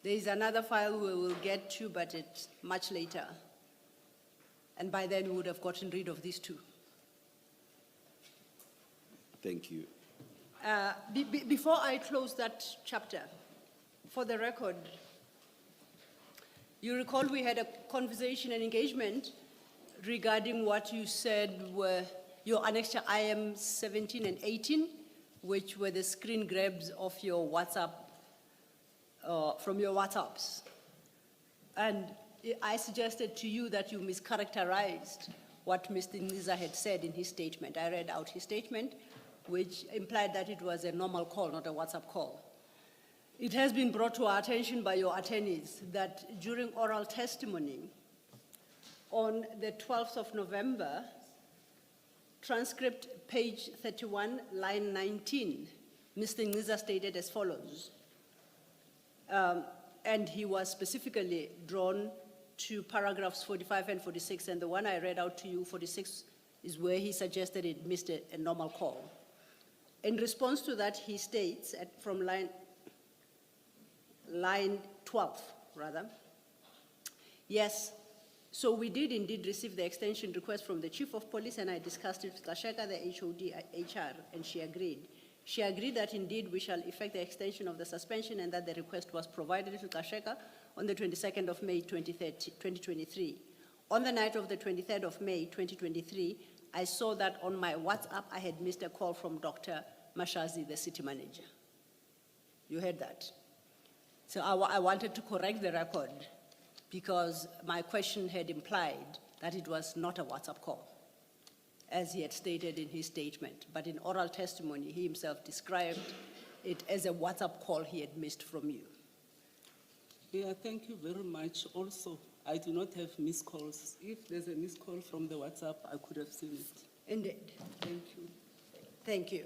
There is another file we will get to, but it's much later. And by then, we would have gotten rid of these two. Thank you. Before I close that chapter, for the record, you recall we had a conversation and engagement regarding what you said were your annexure IM 17 and 18, which were the screen grabs of your WhatsApp, from your WhatsApps. And I suggested to you that you mischaracterized what Mr. Niza had said in his statement. I read out his statement, which implied that it was a normal call, not a WhatsApp call. It has been brought to our attention by your attorneys that during oral testimony on the 12th of November, transcript page 31, line 19, Mr. Niza stated as follows. And he was specifically drawn to paragraphs 45 and 46, and the one I read out to you, 46, is where he suggested it missed a normal call. In response to that, he states from line 12, rather, yes, so we did indeed receive the extension request from the Chief of Police, and I discussed it with Kasheka, the HOD HR, and she agreed. She agreed that indeed we shall effect the extension of the suspension and that the request was provided to Kasheka on the 22nd of May 2023. On the night of the 23rd of May 2023, I saw that on my WhatsApp I had missed a call from Dr. Mashazi, the city manager. You heard that? So I wanted to correct the record because my question had implied that it was not a WhatsApp call, as he had stated in his statement. But in oral testimony, he himself described it as a WhatsApp call he had missed from you. Yeah, thank you very much. Also, I do not have missed calls. If there's a missed call from the WhatsApp, I could have seen it. Indeed. Thank you. Thank you.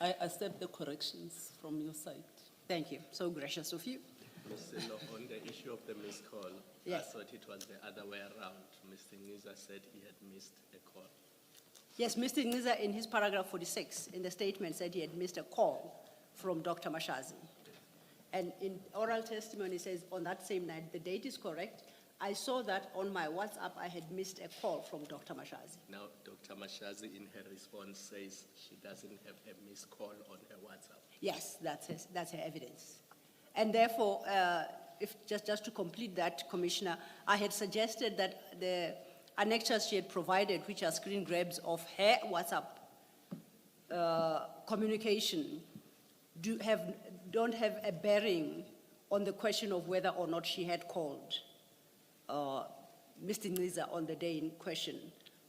I accept the corrections from your side. Thank you. So gracious of you. Mr. No, on the issue of the missed call, Yes. I thought it was the other way around. Mr. Niza said he had missed a call. Yes, Mr. Niza, in his paragraph 46, in the statement, said he had missed a call from Dr. Mashazi. And in oral testimony, says on that same night, the date is correct, I saw that on my WhatsApp, I had missed a call from Dr. Mashazi. Now, Dr. Mashazi, in her response, says she doesn't have a missed call on her WhatsApp. Yes, that's her evidence. And therefore, if just to complete that, Commissioner, I had suggested that the annexures she had provided, which are screen grabs of her WhatsApp communication, don't have a bearing on the question of whether or not she had called Mr. Niza on the day in question.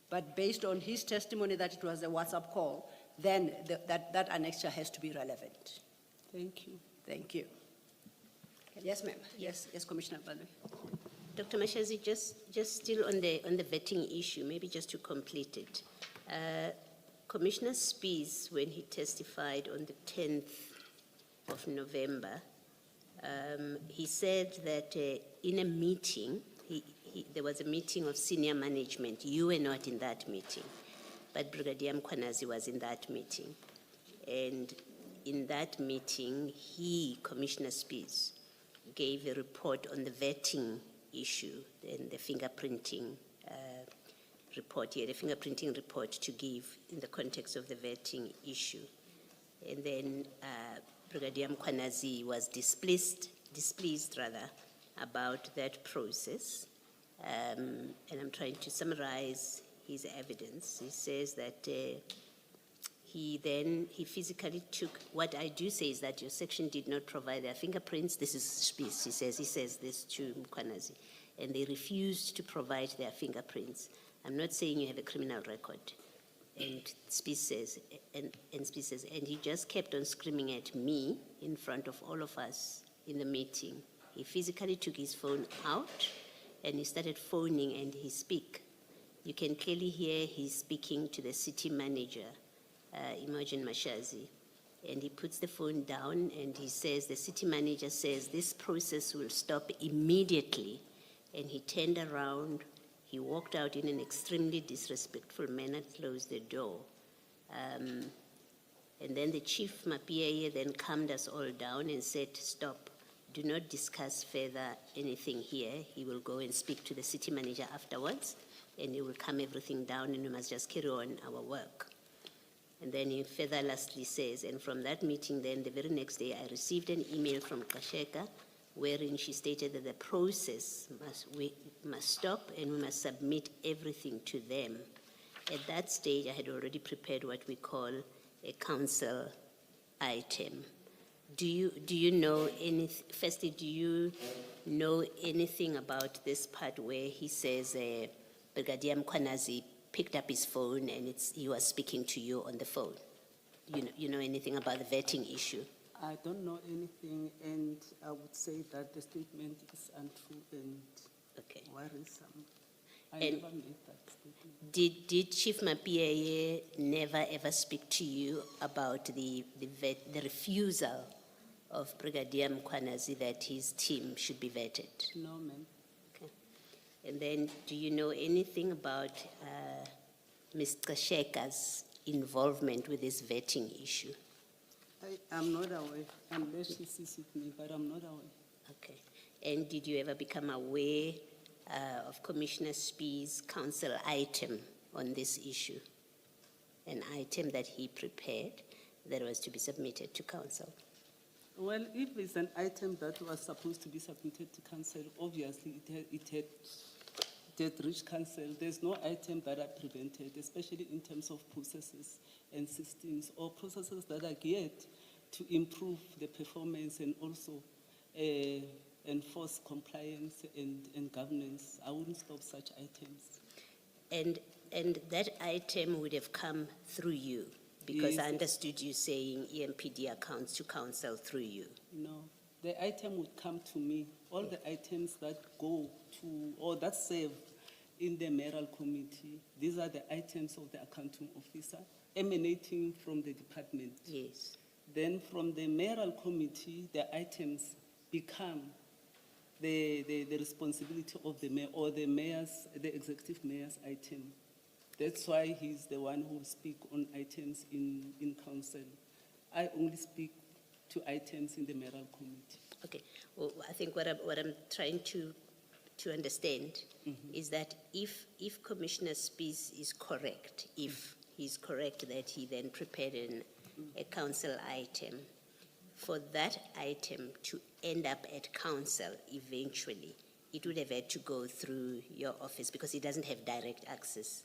But based on his testimony that it was a WhatsApp call, then that annexure has to be relevant. Thank you. Thank you. Yes, ma'am. Yes, Commissioner Mabandla. Dr. Mashazi, just still on the vetting issue, maybe just to complete it. Commissioner Spies, when he testified on the 10th of November, he said that in a meeting, there was a meeting of senior management. You were not in that meeting, but Brigadier Mkhwanazi was in that meeting. And in that meeting, Commissioner Spies, gave a report on the vetting issue and the fingerprinting report. He had a fingerprinting report to give in the context of the vetting issue. And then Brigadier Mkhwanazi was displeased about that process. And I'm trying to summarize his evidence. He says that he physically took, what I do say is that your section did not provide their fingerprints. This is Spies, he says this to Mkhwanazi, and they refused to provide their fingerprints. I'm not saying you have a criminal record. And Spies says, and he just kept on screaming at me in front of all of us in the meeting. He physically took his phone out and he started phoning and he speak. You can clearly hear he's speaking to the city manager, Imogen Mashazi, and he puts the phone down and he says, the city manager says, this process will stop immediately. And he turned around, he walked out in an extremely disrespectful manner, closed the door. And then the chief Mapia then calmed us all down and said, stop. do not discuss further anything here. He will go and speak to the city manager afterwards, and he will calm everything down, and we must just carry on our work. And then he further lastly says, and from that meeting then, the very next day, I received an email from Kasheka wherein she stated that the process must stop and we must submit everything to them. At that stage, I had already prepared what we call a council item. Do you know firstly, do you know anything about this part where he says Brigadier Mkhwanazi picked up his phone and he was speaking to you on the phone? You know anything about the vetting issue? I don't know anything, and I would say that the statement is untrue and Okay. worrisome. I And- never made that statement. Did Chief Mapiaye never ever speak to you about the refusal of Brigadier Mkhwanazi that his team should be vetted? No, ma'am. Okay. And then, do you know anything about Mr. Sheka's involvement with this vetting issue? I'm not aware, unless she sees with me, but I'm not aware. Okay. And did you ever become aware of Commissioner Spee's council item on this issue? An item that he prepared that was to be submitted to council? Well, if it's an item that was supposed to be submitted to council, obviously it had reached council. There's no item that are prevented, especially in terms of processes and systems or processes that are geared to improve the performance and also enforce compliance and governance. I wouldn't stop such items. And that item would have come through you? Because Yes, I yes. understood you saying EMPD accounts to council through you. No, the item would come to me. All the items that go to, or that serve in the mayoral committee, these are the items of the accounting officer emanating from the department. Yes. Then from the mayoral committee, the items become the responsibility of the mayor or the executive mayor's item. That's why he's the one who will speak on items in council. I only speak to items in the mayoral committee. Okay. Well, I think what I'm trying to understand is that if Commissioner Spees is correct, if he's correct that he then prepared a council item, for that item to end up at council eventually, it would have had to go through your office because he doesn't have direct access.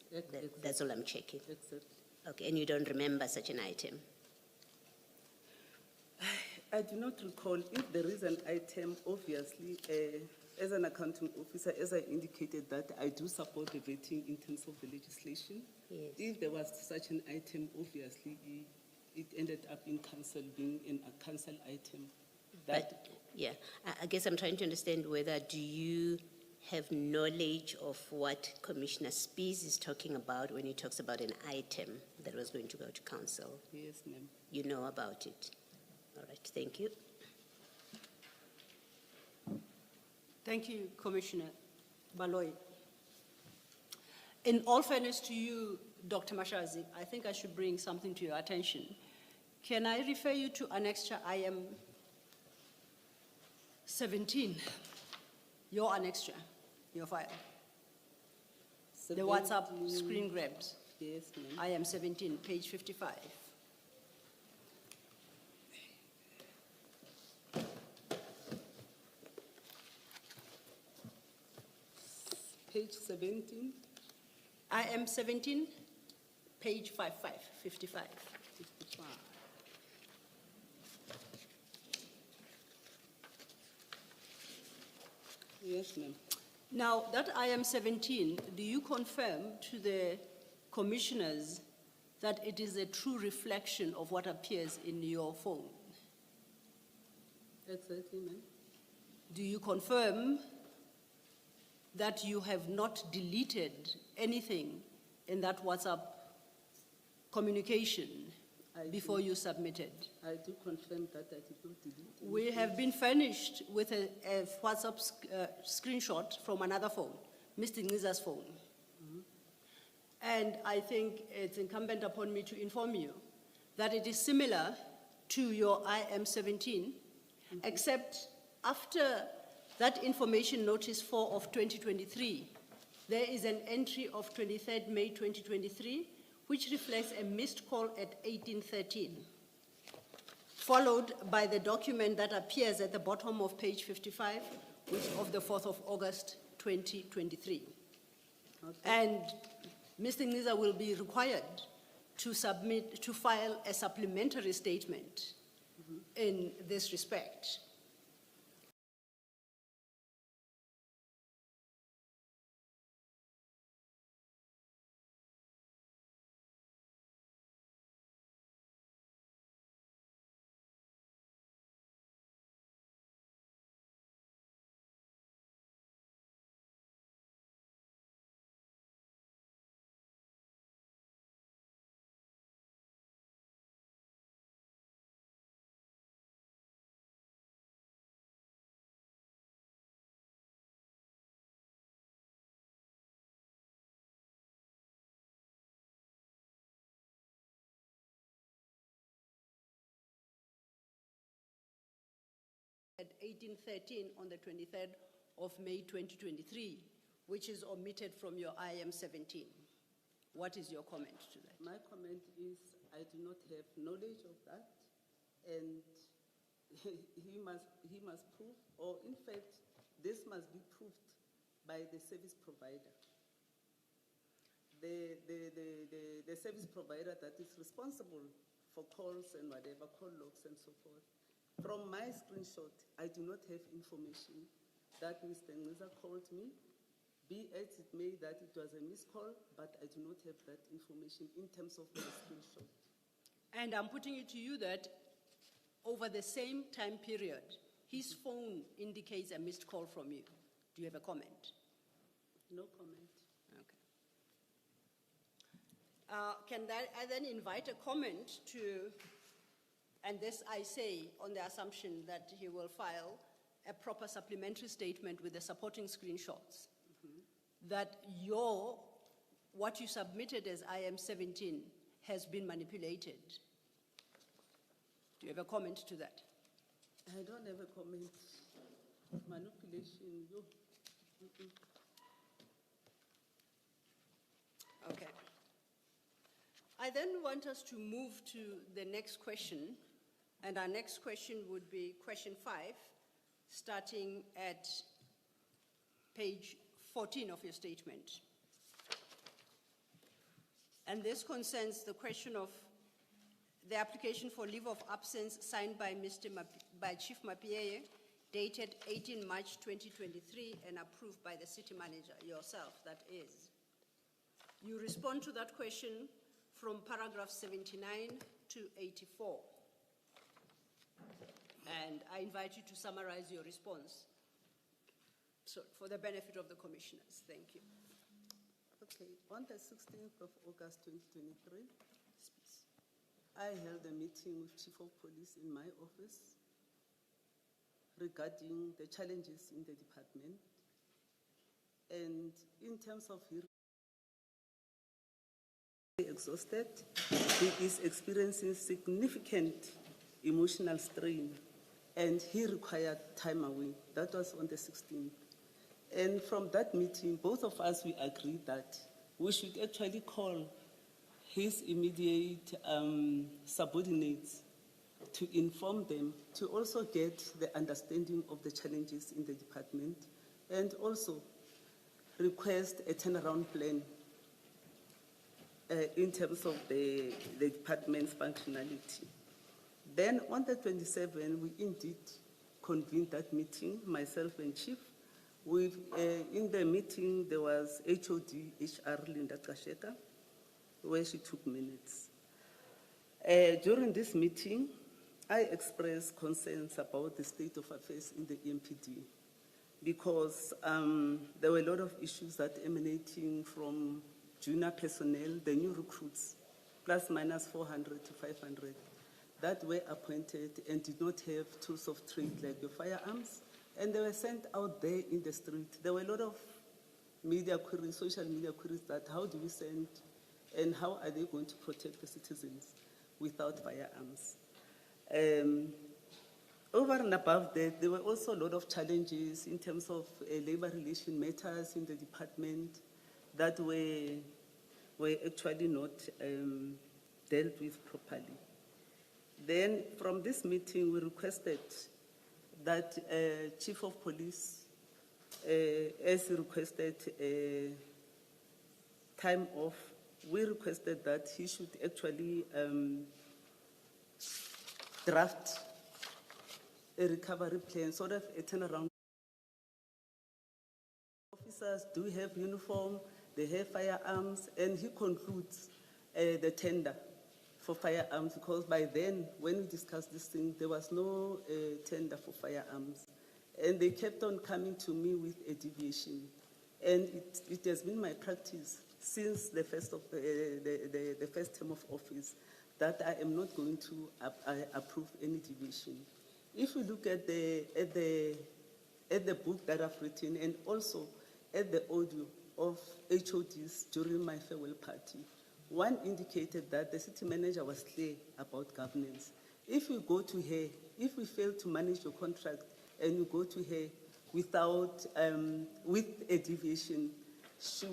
That's all I'm checking. Except, Okay, and you don't remember such an item? I do not recall if there is an item, obviously, as an accounting officer, as I indicated that I do support the vetting in terms of the legislation. Yes. If there was such an item, obviously, it ended up in council being a council item. But, yeah, I guess I'm trying to understand whether do you have knowledge of what Commissioner Spees is talking about when he talks about an item that was going to go to council? Yes, ma'am. You know about it? All right, thank you. Thank you, Commissioner Baloyi. In all fairness to you, Dr. Mashazi, I think I should bring something to your attention. Can I refer you to annexure IM 17, your annexure, your file, the WhatsApp screen grabs, Yes, ma'am. IM 17, page 55. Page 17, IM 17, page 55. 55. Yes, ma'am. Now, that IM 17, do you confirm to the commissioners that it is a true reflection of what appears in your phone? Exactly, ma'am. Do you confirm that you have not deleted anything in that WhatsApp communication I before you submitted? I do confirm that I did not delete it. We have been furnished with a WhatsApp screenshot from another phone, Mr. Ngiza's phone. And I think it's incumbent upon me to inform you that it is similar to your IM 17, except After that information notice 4 of 2023, there is an entry of 23rd May 2023, which reflects a missed call at 1813, followed by the document that appears at the bottom of page 55, which of the 4th of August 2023. And Mr. Ngqiza will be required to file a supplementary statement in this respect. At 1813 on the 23rd of May 2023, which is omitted from your IM 17. What is your comment to that? My comment is I do not have knowledge of that, and he must prove, or in fact, this must be proved by the service provider. The service provider that is responsible for calls and whatever, call logs and so forth. From my screenshot, I do not have information that Mr. Ngqiza called me, be as it may that it was a missed call, but I do not have that information in terms of my screenshot. And I'm putting it to you that over the same time period, his phone indicates a missed call from you. Do you have a comment? No comment. Okay. I then invite a comment to, and this I say on the assumption that he will file a proper supplementary statement with the supporting screenshots, that what you submitted as IM 17 has been manipulated. Do you have a comment to that? I don't have a comment. Manipulation, yo. Okay. I then want us to move to the next question, and our next question would be question 5, starting at page 14 of your statement. And this concerns the question of the application for leave of absence signed by by Chief Mapieye, dated 18 March 2023 and approved by the city manager, yourself, that is. You respond to that question from paragraph 79 to 84. And I invite you to summarize your response, so for the benefit of the commissioners. Thank you. Okay, on the 16th of August 2023, I held a meeting with Chief of Police in my office regarding the challenges in the department. And in terms of he exhausted, he is experiencing significant emotional strain, and he required time away. That was on the 16th. And from that meeting, both of us, we agreed that we should actually call his immediate subordinates to inform them, to also get the understanding of the challenges in the department, and also request a turnaround plan in terms of the department's functionality. Then on the 27th, we indeed convened that meeting, myself and Chief. In the meeting, there was HOD, HR Linda Kasheka, where she took minutes. During this meeting, I expressed concerns about the state of affairs in the EMPD, because there were a lot of issues that emanating from junior personnel, the new recruits, plus minus 400 to 500, that were appointed and did not have tools of trade like your firearms, and they were sent out there in the street. There were a lot of media queries, social media queries, that how do we send and how are they going to protect the citizens without firearms? Over and above that, there were also a lot of challenges in terms of labor relation matters in the department that were actually not dealt with properly. Then from this meeting, we requested that Chief of Police, as he requested time off, we requested that he should actually draft a recovery plan, sort of a turnaround. Officers do have uniform, they have firearms, and he concludes the tender for firearms, because by then, when we discussed this thing, there was no tender for firearms. And they kept on coming to me with a deviation. And it has been my practice since the first term of office that I am not going to approve any deviation. If you look at the book that I've written, and also at the audio of HODs during my farewell party, one indicated that the city manager was clear about governance. If you go to her, if we fail to manage your contract and you go to her without, with a deviation,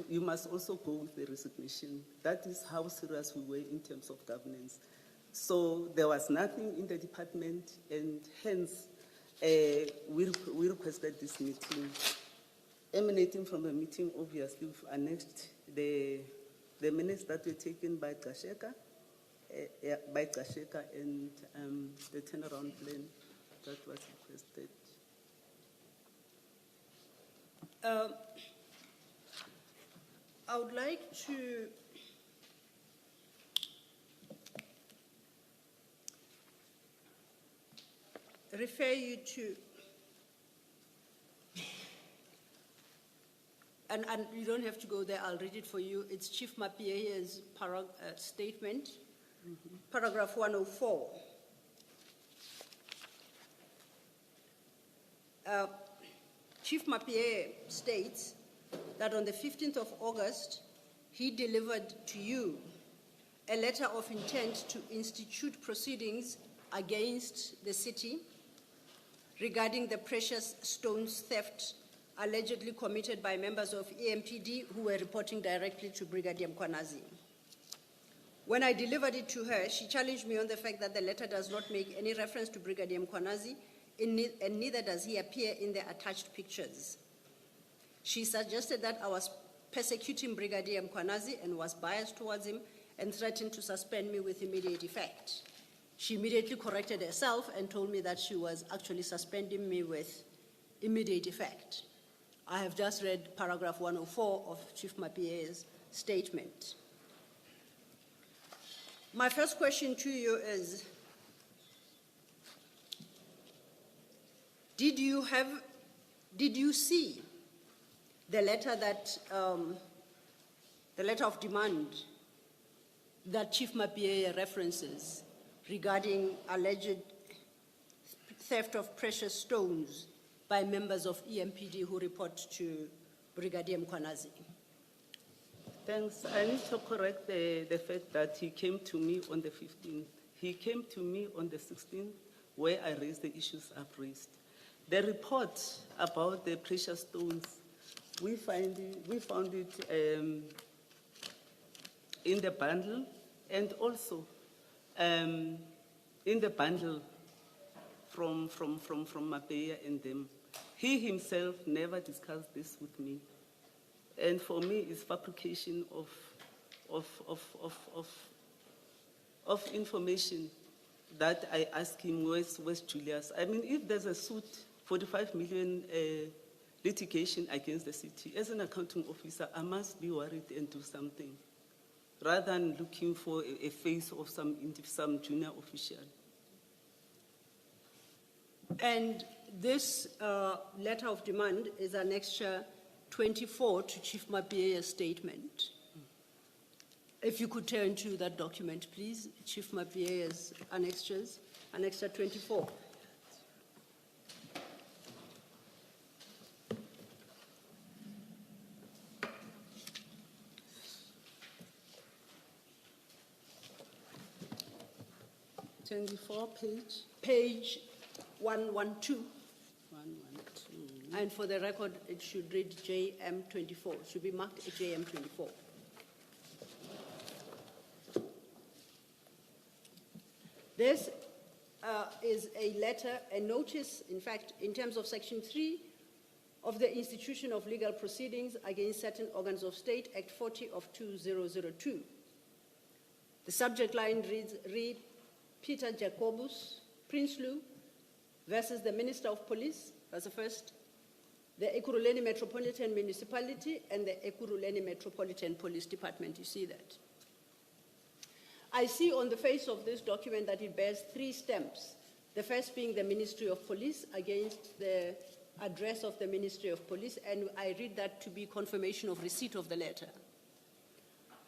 you must also go with the resignation. That is how serious we were in terms of governance. So there was nothing in the department, and hence we requested this meeting. Emanating from the meeting, obviously, we've annexed the minutes that were taken by Gasheka, and the turnaround plan that was requested. I would like to refer you to, and you don't have to go there, I'll read it for you. It's Chief Mapie's statement, paragraph 104. Chief Mapie states that on the 15th of August, he delivered to you a letter of intent to institute proceedings against the city regarding the precious stones theft allegedly committed by members of EMPD who were reporting directly to Brigadier Mkwanazi. When I delivered it to her, she challenged me on the fact that the letter does not make any reference to Brigadier Mkwanazi, and neither does he appear in the attached pictures. She suggested that I was persecuting Brigadier Mkwanazi and was biased towards him and threatened to suspend me with immediate effect. She immediately corrected herself and told me that she was actually suspending me with immediate effect. I have just read paragraph 104 of Chief Mapie's statement. My first question to you is, did you see the letter that, the letter of demand that Chief Mapie references regarding alleged theft of precious stones by members of EMPD who report to Brigadier Mkwanazi? Thanks. I need to correct the fact that he came to me on the 15th. He came to me on the 16th, where I raised the issues I've raised. The report about the precious stones, we found it in the bundle, and also in the bundle from Mapea and them. He himself never discussed this with me. And for me, it's fabrication of information that I ask him, where's Julius? I mean, if there's a suit, 45 million litigation against the city, as an accounting officer, I must be worried and do something, rather than looking for a face of some junior official. And this letter of demand is annexure 24 to Chief Mapie's statement. If you could turn to that document, please, Chief Mapie's annexures, annexure 24. Page? Page 112. 112. And for the record, it should read JM24. It should be marked JM24. This is a letter, a notice, in fact, in terms of Section 3 of the Institution of Legal Proceedings against Certain Organs of State, Act 40 of 2002. The subject line reads, Peter Jacobus, Prinsloo, versus the Minister of Police, that's the first, the Ekurhuleni Metropolitan Municipality, and the Ekurhuleni Metropolitan Police Department. You see that. I see on the face of this document that it bears 3 stamps, the first being the Ministry of Police against the address of the Ministry of Police, and I read that to be confirmation of receipt of the letter.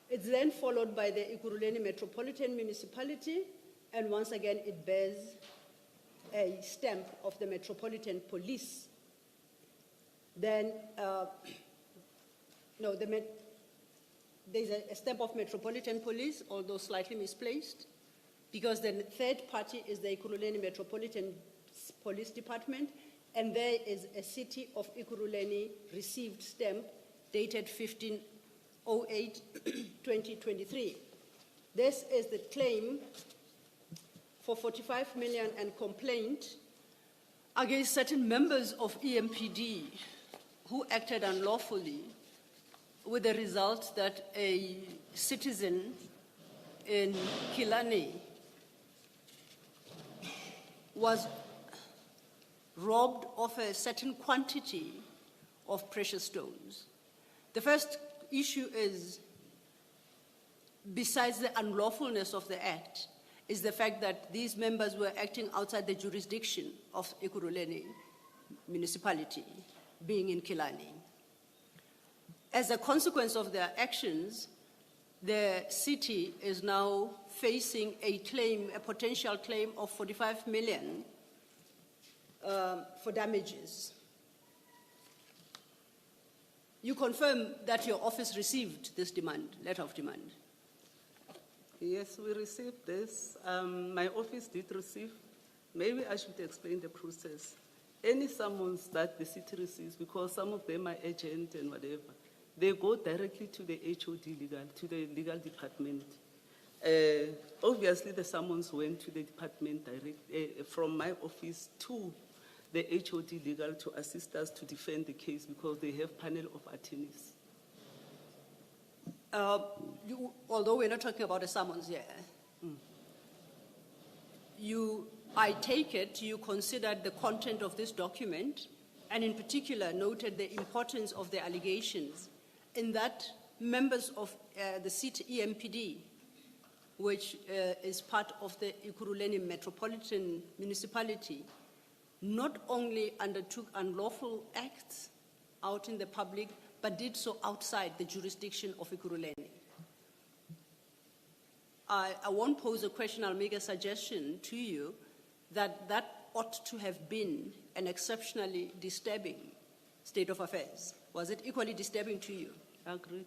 It's then followed by the Ekurhuleni Metropolitan Municipality, and once again it bears a stamp of the Metropolitan Police. Then, there's a stamp of Metropolitan Police, although slightly misplaced, because the third party is the Ekurhuleni Metropolitan Police Department, and there is a City of Ekurhuleni received stamp dated 15/08/2023. This is the claim for 45 million and complaint against certain members of EMPD who acted unlawfully, with the result that a citizen in Killarney was robbed of a certain quantity of precious stones. The first issue is, besides the unlawfulness of the act, is the fact that these members were acting outside the jurisdiction of Ekurhuleni municipality, being in Killarney. As a consequence of their actions, the city is now facing a claim, a potential claim of 45 million for damages. You confirm that your office received this demand, letter of demand? Yes, we received this. My office did receive. Maybe I should explain the process. Any summons that the city receives, because some of them are urgent and whatever, they go directly to the HOD legal, to the legal department. Obviously, the summons went to the department from my office to the HOD legal to assist us to defend the case, because they have panel of attorneys. Although we're not talking about a summons here, I take it you considered the content of this document, and in particular noted the importance of the allegations, in that members of the city EMPD, which is part of the Ekurhuleni Metropolitan Municipality, not only undertook unlawful acts out in the public, but did so outside the jurisdiction of Ekurhuleni. I won't pose a question, I'll make a suggestion to you that ought to have been an exceptionally disturbing state of affairs. Was it equally disturbing to you? Agreed.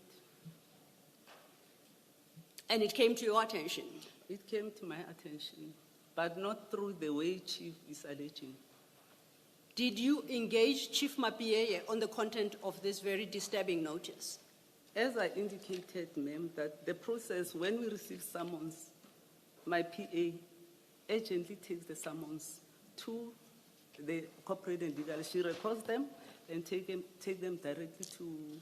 And it came to your attention? It came to my attention, but not through the way Chief is alleging. Did you engage Chief Mapie on the content of this very disturbing notice? As I indicated, ma'am, that the process, when we receive summons, my PA urgently takes the summons to the corporate and legal. She records them and take them directly to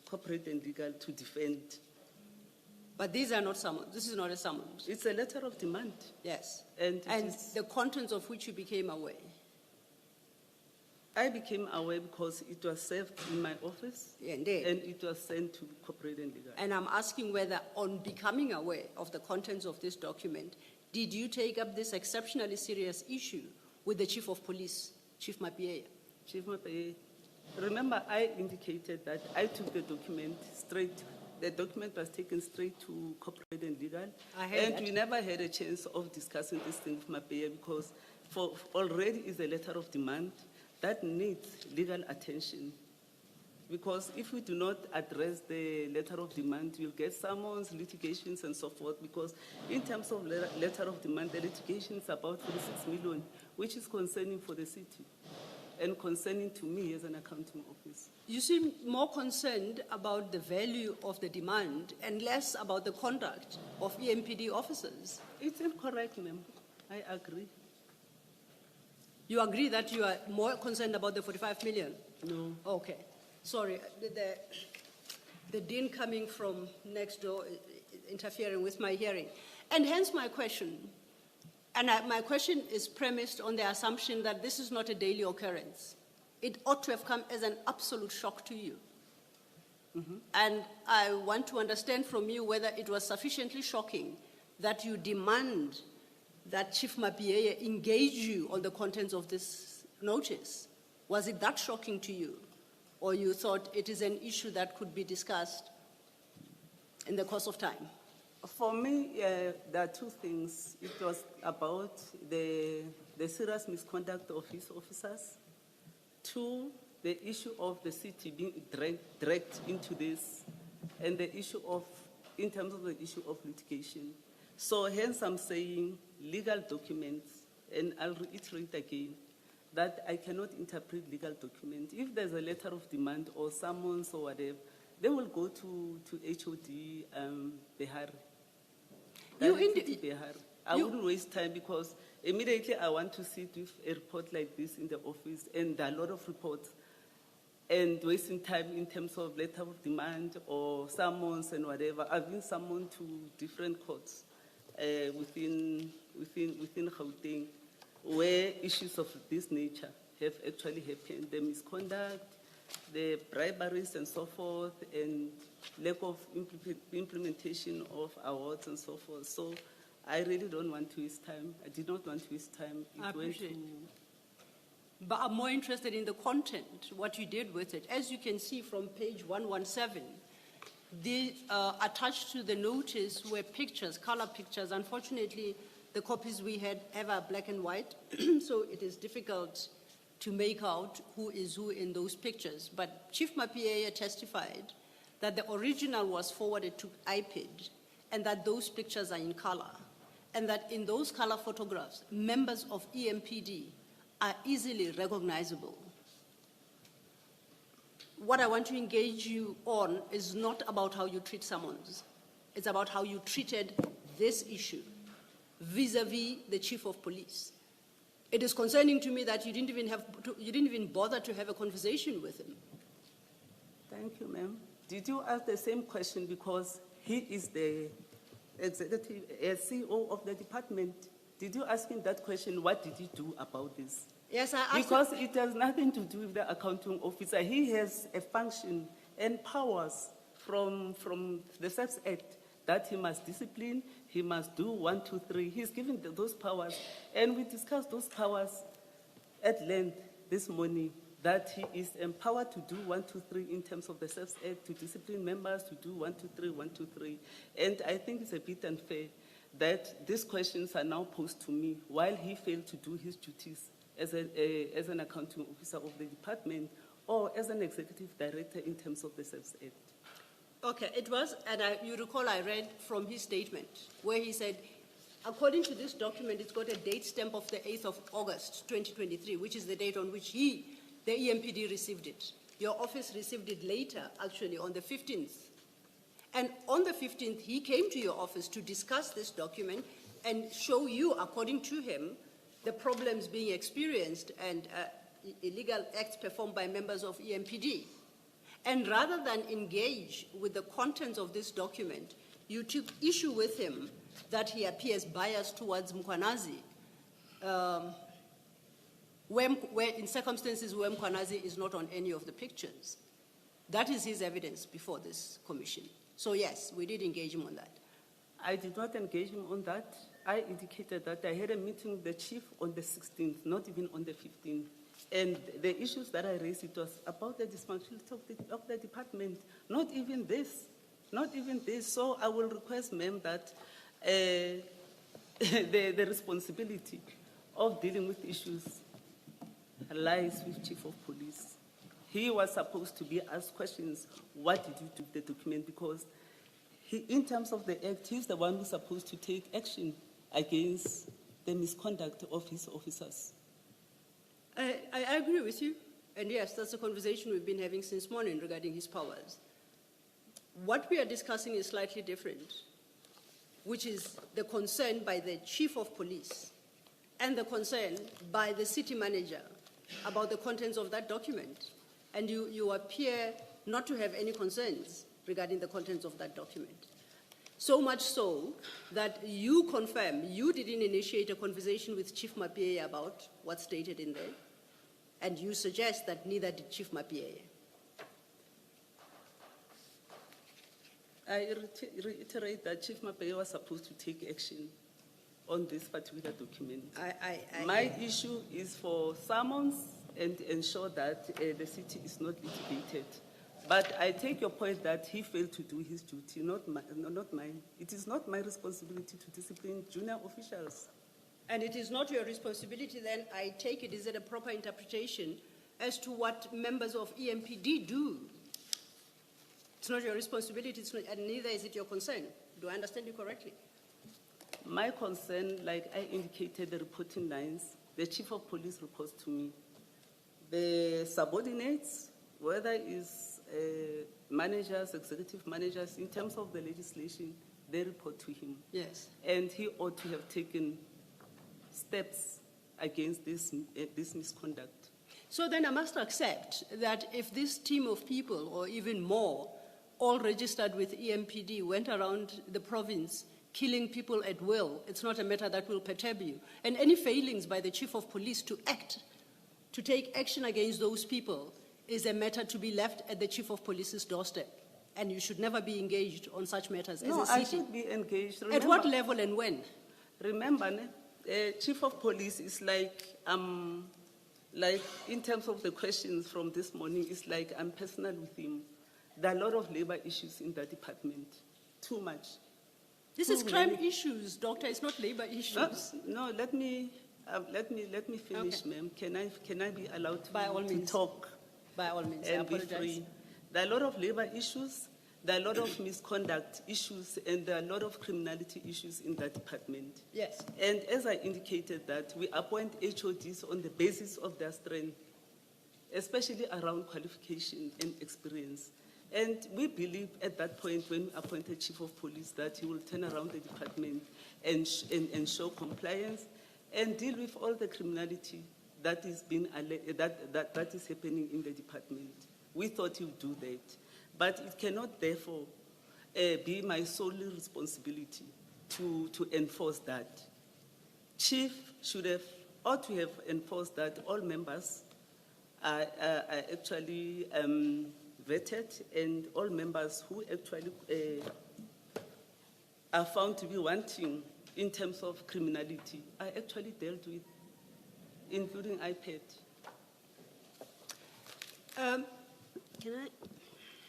corporate and legal to defend. But these are not summons. This is not a summons. It's a letter of demand. Yes. And the contents of which you became aware? I became aware because it was served in my office. Yeah, indeed. And it was sent to corporate and legal. And I'm asking whether, on becoming aware of the contents of this document, did you take up this exceptionally serious issue with the Chief of Police, Chief Mapie? Chief Mapie, remember I indicated that I took the document straight. The document was taken straight to corporate and legal. And we never had a chance of discussing this thing with Mapie, because already is a letter of demand that needs legal attention. because if we do not address the letter of demand, we'll get summons, litigations, and so forth, because in terms of letter of demand, the litigation is about 46 million, which is concerning for the city and concerning to me as an accounting officer. You seem more concerned about the value of the demand and less about the conduct of EMPD officers. It's incorrect, ma'am. I agree. You agree that you are more concerned about the 45 million? No. Okay. Sorry, the dean coming from next door interfering with my hearing. And hence my question. And my question is premised on the assumption that this is not a daily occurrence. It ought to have come as an absolute shock to you. And I want to understand from you whether it was sufficiently shocking that you demand that Chief Mabandla engage you on the contents of this notice. Was it that shocking to you? Or you thought it is an issue that could be discussed in the course of time? For me, there are two things. It was about the serious misconduct of his officers. Two, the issue of the city being dragged into this, and the issue of, in terms of the issue of litigation. So hence I'm saying legal documents, and I'll reiterate again, that I cannot interpret legal documents. If there's a letter of demand or summons or whatever, they will go to HOD Behar. I wouldn't waste time, because immediately I want to sit with a report like this in the office, and there are a lot of reports, and wasting time in terms of letter of demand or summons and whatever. I've been summoned to different courts within Gauteng, where issues of this nature have actually happened. The misconduct, the briberies and so forth, and lack of implementation of awards and so forth. So I really don't want to waste time. I did not want to waste time. I appreciate. But I'm more interested in the content, what you did with it. As you can see from page 117, attached to the notice were pictures, color pictures. Unfortunately, the copies we had are black and white, so it is difficult to make out who is who in those pictures. But Chief Mabandla testified that the original was forwarded to IPID, and that those pictures are in color, and that in those color photographs, members of EMPD are easily recognizable. What I want to engage you on is not about how you treat summons. It's about how you treated this issue vis-a-vis the chief of police. It is concerning to me that you didn't even bother to have a conversation with him. Thank you, ma'am. Did you ask the same question because he is the executive CEO of the department? Did you ask him that question? What did he do about this? Yes, I asked because it has nothing to do with the accounting officer. He has a function and powers from the SAFs Act that he must discipline, he must do 1, 2, 3. He's given those powers. And we discussed those powers at length this morning, that he is empowered to do 1, 2, 3 in terms of the SAFs Act, to discipline members, to do 1, 2, 3, 1, 2, 3. And I think it's a bit unfair that these questions are now posed to me while he failed to do his duties as an accounting officer of the department or as an executive director in terms of the SAFs Act. Okay, it was, and you recall I read from his statement where he said, according to this document, it's got a date stamp of the 8th of August, 2023, which is the date on which the EMPD received it. Your office received it later, actually, on the 15th. And on the 15th, he came to your office to discuss this document and show you, according to him, the problems being experienced and illegal acts performed by members of EMPD. And rather than engage with the contents of this document, you took issue with him that he appears biased towards Mkhwanazi, where in circumstances where Mkhwanazi is not on any of the pictures. That is his evidence before this commission. So yes, we did engage him on that. I did not engage him on that. I indicated that I had a meeting with the chief on the 16th, not even on the 15th. And the issues that I raised, it was about the dysfunctionality of the department, not even this. So I will request, ma'am, that the responsibility of dealing with issues lies with Chief of Police. he was supposed to be asked questions, what did you do with the document? Because he, in terms of the act, he's the one who's supposed to take action against the misconduct of his officers. I agree with you. And yes, that's a conversation we've been having since morning regarding his powers. What we are discussing is slightly different, which is the concern by the chief of police and the concern by the city manager about the contents of that document. And you appear not to have any concerns regarding the contents of that document. So much so that you confirm you didn't initiate a conversation with Chief Mapie about what's stated in there, and you suggest that neither did Chief Mapie. I reiterate that Chief Mapeye was supposed to take action on this particular document. My issue is for summons and ensure that the city is not litigated. But I take your point that he failed to do his duty, not mine. It is not my responsibility to discipline junior officials. And it is not your responsibility, then I take it, is it a proper interpretation as to what members of EMPD do? It's not your responsibility, it's not, and neither is it your concern. Do I understand you correctly? My concern, like I indicated, the reporting lines, the chief of police reports to me. The subordinates, whether it's managers, executive managers, in terms of the legislation, they report to him. Yes. And he ought to have taken steps against this misconduct. So then I must accept that if this team of people, or even more, all registered with EMPD, went around the province killing people at will, it's not a matter that will perturb you. And any failings by the chief of police to act, to take action against those people, is a matter to be left at the chief of police's doorstep. And you should never be engaged on such matters as No, a city. I should be engaged. At what level and when? Remember, chief of police is like in terms of the questions from this morning, it's like I'm personal with him. There are a lot of labor issues in that department, too much. This is crime issues, doctor, it's not labor issues. No, let me finish, Okay. ma'am. Can I be allowed to, By all to means. talk By all means, I and be apologize. free? There are a lot of labor issues, there are a lot of misconduct issues, and there are a lot of criminality issues in that department. Yes. And as I indicated that we appoint HODs on the basis of their strength, especially around qualification and experience. And we believe at that point when we appointed chief of police that he will turn around the department and show compliance and deal with all the criminality that is that is happening in the department. We thought he would do that. But it cannot therefore be my sole responsibility to enforce that. Chief ought to have enforced that all members are actually vetted, and all members who actually are found to be wanting in terms of criminality are actually dealt with, including iPad. Can I?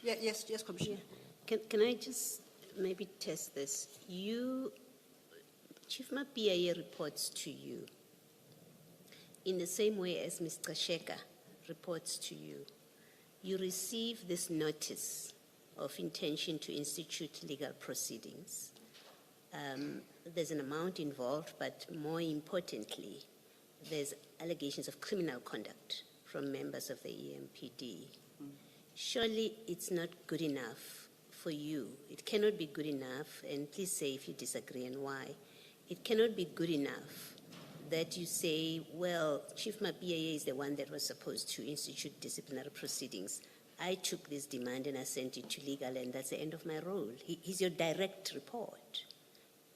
Yes, Commissioner. Can I just maybe test this? Chief Mapie reports to you in the same way as Mr. Sheka reports to you. You receive this notice of intention to institute legal proceedings. There's an amount involved, but more importantly, there's allegations of criminal conduct from members of the EMPD. Surely it's not good enough for you. It cannot be good enough, and please say if you disagree and why. It cannot be good enough that you say, well, Chief Mapie is the one that was supposed to institute disciplinary proceedings. I took this demand and I sent it to legal, and that's the end of my role. He's your direct report.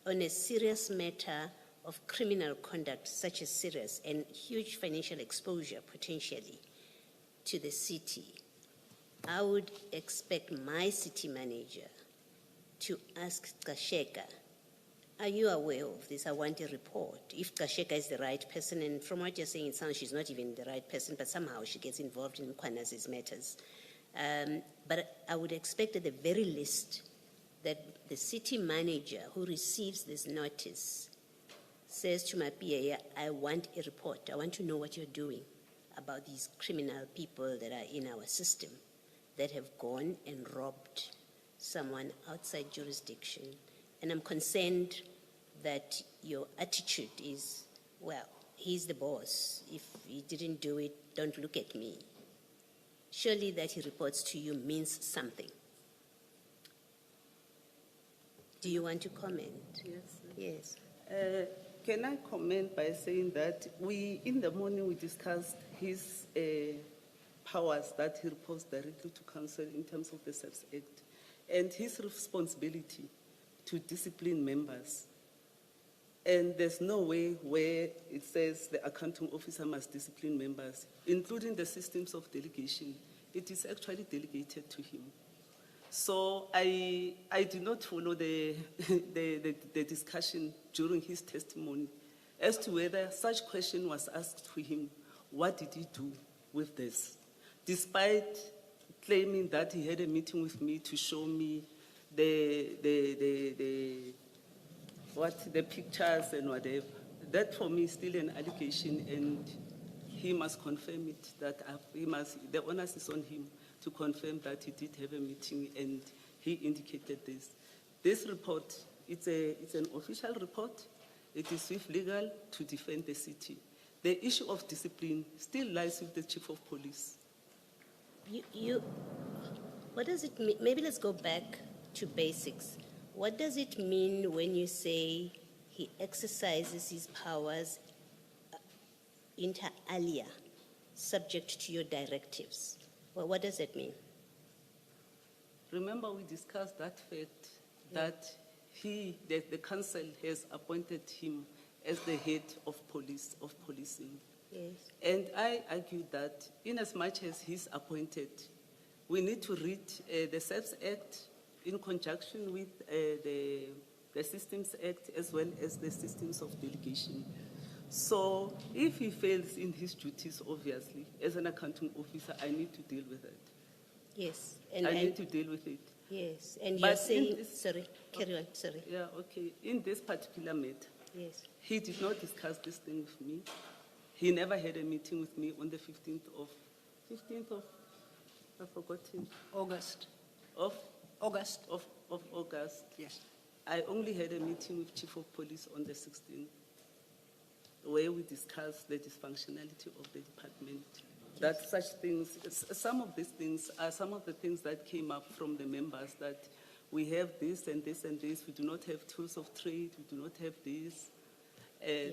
On a serious matter of criminal conduct, such as serious and huge financial exposure potentially to the city, I would expect my city manager to ask Kasheka, are you aware of this? I want a report. If Kasheka is the right person, and from what you're saying, it sounds she's not even the right person, but somehow she gets involved in Kwanazi's matters. But I would expect at the very least that the city manager who receives this notice says to Mapie, I want a report. I want to know what you're doing. about these criminal people that are in our system that have gone and robbed someone outside jurisdiction. And I'm concerned that your attitude is, well, he's the boss. If he didn't do it, don't look at me. Surely that he reports to you means something. Do you want to comment? Yes. Yes. Can I comment by saying that in the morning, we discussed his powers that he reports directly to council in terms of the SAPS Act and his responsibility to discipline members. And there's no way where it says the accounting officer must discipline members, including the systems of delegation. It is actually delegated to him. So I did not follow the discussion during his testimony as to whether such question was asked to him. What did he do with this? Despite claiming that he had a meeting with me to show me the pictures and whatever, that for me is still an allegation, and he must confirm it. The onus is on him to confirm that he did have a meeting and he indicated this. This report, it's an official report. It is with legal to defend the city. The issue of discipline still lies with the chief of police. What does it mean? Maybe let's go back to basics. What does it mean when you say he exercises his powers inter alia, subject to your directives? Well, what does it mean? Remember, we discussed that fact that the council has appointed him as the head of policing. Yes. And I argue that in as much as he's appointed, we need to read the SAPS Act in conjunction with the Systems Act as well as the systems of delegation. So if he fails in his duties, obviously, as an accounting officer, I need to deal with it. Yes. I need to deal with it. Yes. And But you're saying, in this- sorry, carry on, sorry. Yeah, okay. In this particular matter, Yes. he did not discuss this thing with me. He never had a meeting with me on the 15th of, I've forgotten, August. of August. August. Yes. I only had a meeting with Chief of Police on the 16th, where we discussed the dysfunctionality of the department. That such things, some of these things are some of the things that came up from the members, that we have this and this and this, we do not have tools of trade, we do not have this.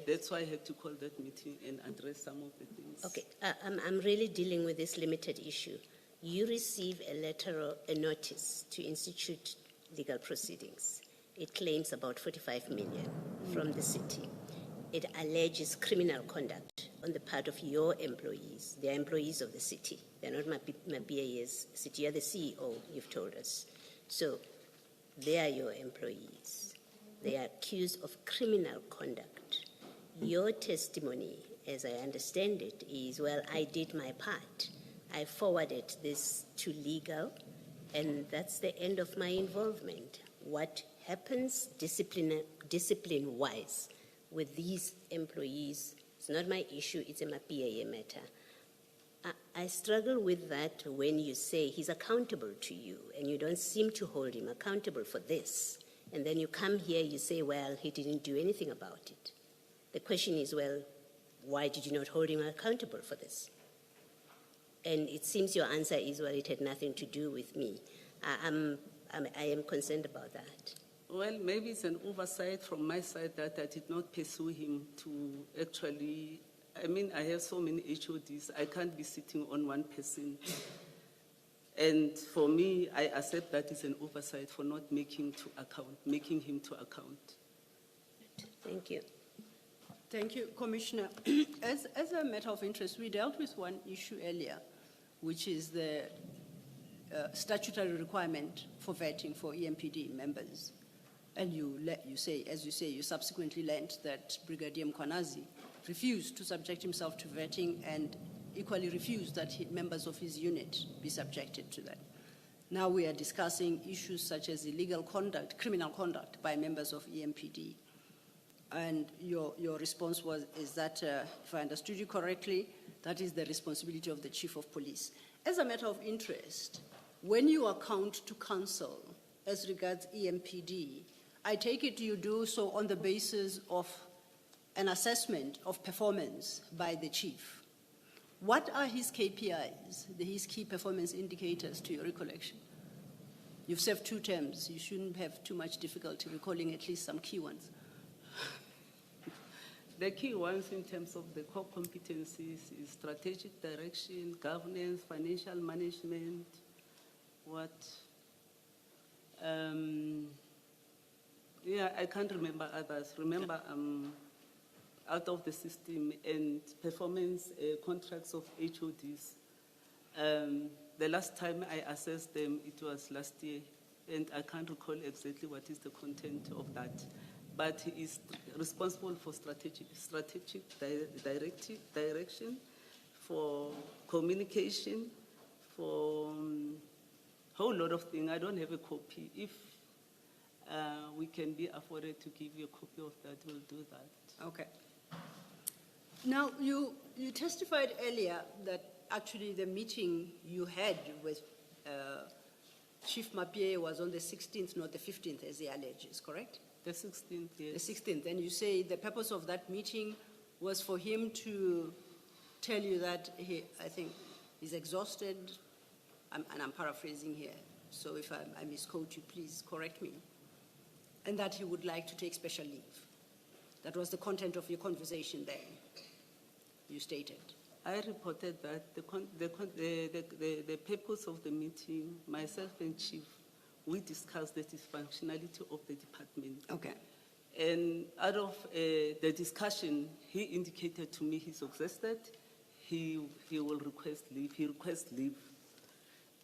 That's why I had to call that meeting and address some of the things. Okay, I'm really dealing with this limited issue. You receive a letter or a notice to institute legal proceedings. It claims about 45 million from the city. It alleges criminal conduct on the part of your employees. They are employees of the city. They're not Mabia's city. You're the CEO, you've told us. So they are your employees. They are accused of criminal conduct. Your testimony, as I understand it, is, well, I did my part. I forwarded this to legal, and that's the end of my involvement. What happens discipline-wise with these employees, it's not my issue, it's a MAPA matter. I struggle with that when you say he's accountable to you, and you don't seem to hold him accountable for this. And then you come here, you say, well, he didn't do anything about it. The question is, well, why did you not hold him accountable for this? And it seems your answer is, well, it had nothing to do with me. I am concerned about that. Well, maybe it's an oversight from my side that I did not pursue him to actually, I mean, I have so many HODs, I can't be sitting on one person. And for me, I accept that it's an oversight for not making him to account. Thank you. Thank you, Commissioner. As a matter of interest, we dealt with one issue earlier, which is the statutory requirement for vetting for EMPD members. And you subsequently learned that Brigadier Mkwanazi refused to subject himself to vetting and equally refused that members of his unit be subjected to that. Now we are discussing issues such as illegal conduct, criminal conduct by members of EMPD. And your response is that, if I understood you correctly, That is the responsibility of the chief of police. As a matter of interest, when you account to council as regards EMPD, I take it you do so on the basis of an assessment of performance by the chief. What are his KPIs, his key performance indicators, to your recollection? You've served 2 terms. You shouldn't have too much difficulty recalling at least some key ones. The key ones in terms of the core competencies is strategic direction, governance, financial management, yeah, I can't remember others. Remember, out of the system and performance contracts of HODs. The last time I assessed them, it was last year, and I can't recall exactly what is the content of that. But he is responsible for strategic direction, for communication, for a whole lot of things. I don't have a copy. If we can be afforded to give you a copy of that, we'll do that. Okay. Now, you testified earlier that actually the meeting you had with Chief Mapie was on the 16th, not the 15th, as he alleges, correct? The 16th, yes. The 16th, and you say the purpose of that meeting was for him to tell you that I think he's exhausted, and I'm paraphrasing here, so if I misquote you, please correct me, and that he would like to take special leave. That was the content of your conversation there, you stated. I reported that the purpose of the meeting, myself and Chief, we discussed the dysfunctionality of the department. Okay. And out of the discussion, he indicated to me he's exhausted. He will request leave. He requests leave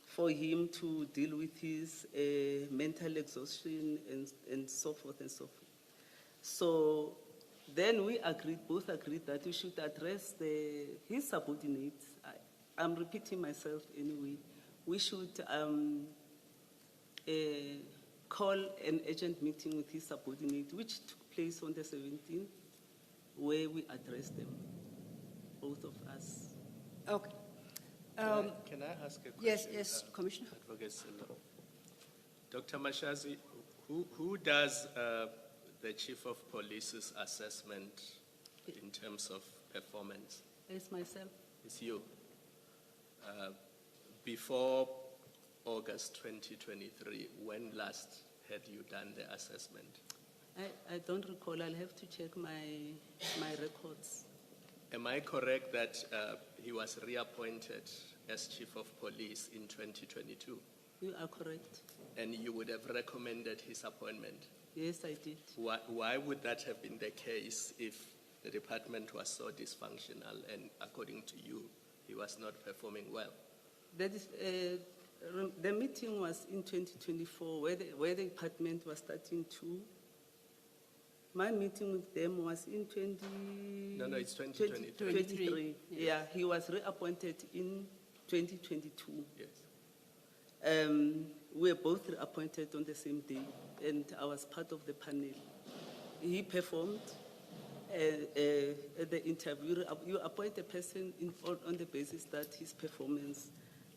for him to deal with his mental exhaustion and so forth and so forth. So then we both agreed that we should address his subordinates. I'm repeating myself anyway. We should call an urgent meeting with his subordinate, which took place on the 17th, where we addressed them, both of us. Okay. Can I ask a question? Yes, Commissioner. Advocate Silo. Dr. Mashazi, who does the Chief of Police's assessment in terms of performance? It's myself. It's you. Before August 2023, when last had you done the assessment? I don't recall. I'll have to check my records. Am I correct that he was reappointed as Chief of Police in 2022? You are correct. And you would have recommended his appointment? Yes, I did. Why would that have been the case if the department was so dysfunctional and, according to you, he was not performing well? That is, the meeting was in 2024, where the department was starting to. My meeting with them was in No, it's 2023. 2023. Yeah, he was reappointed in 2022. Yes. We were both reappointed on the same day, and I was part of the panel. He performed at the interview. You appoint a person on the basis that his performance.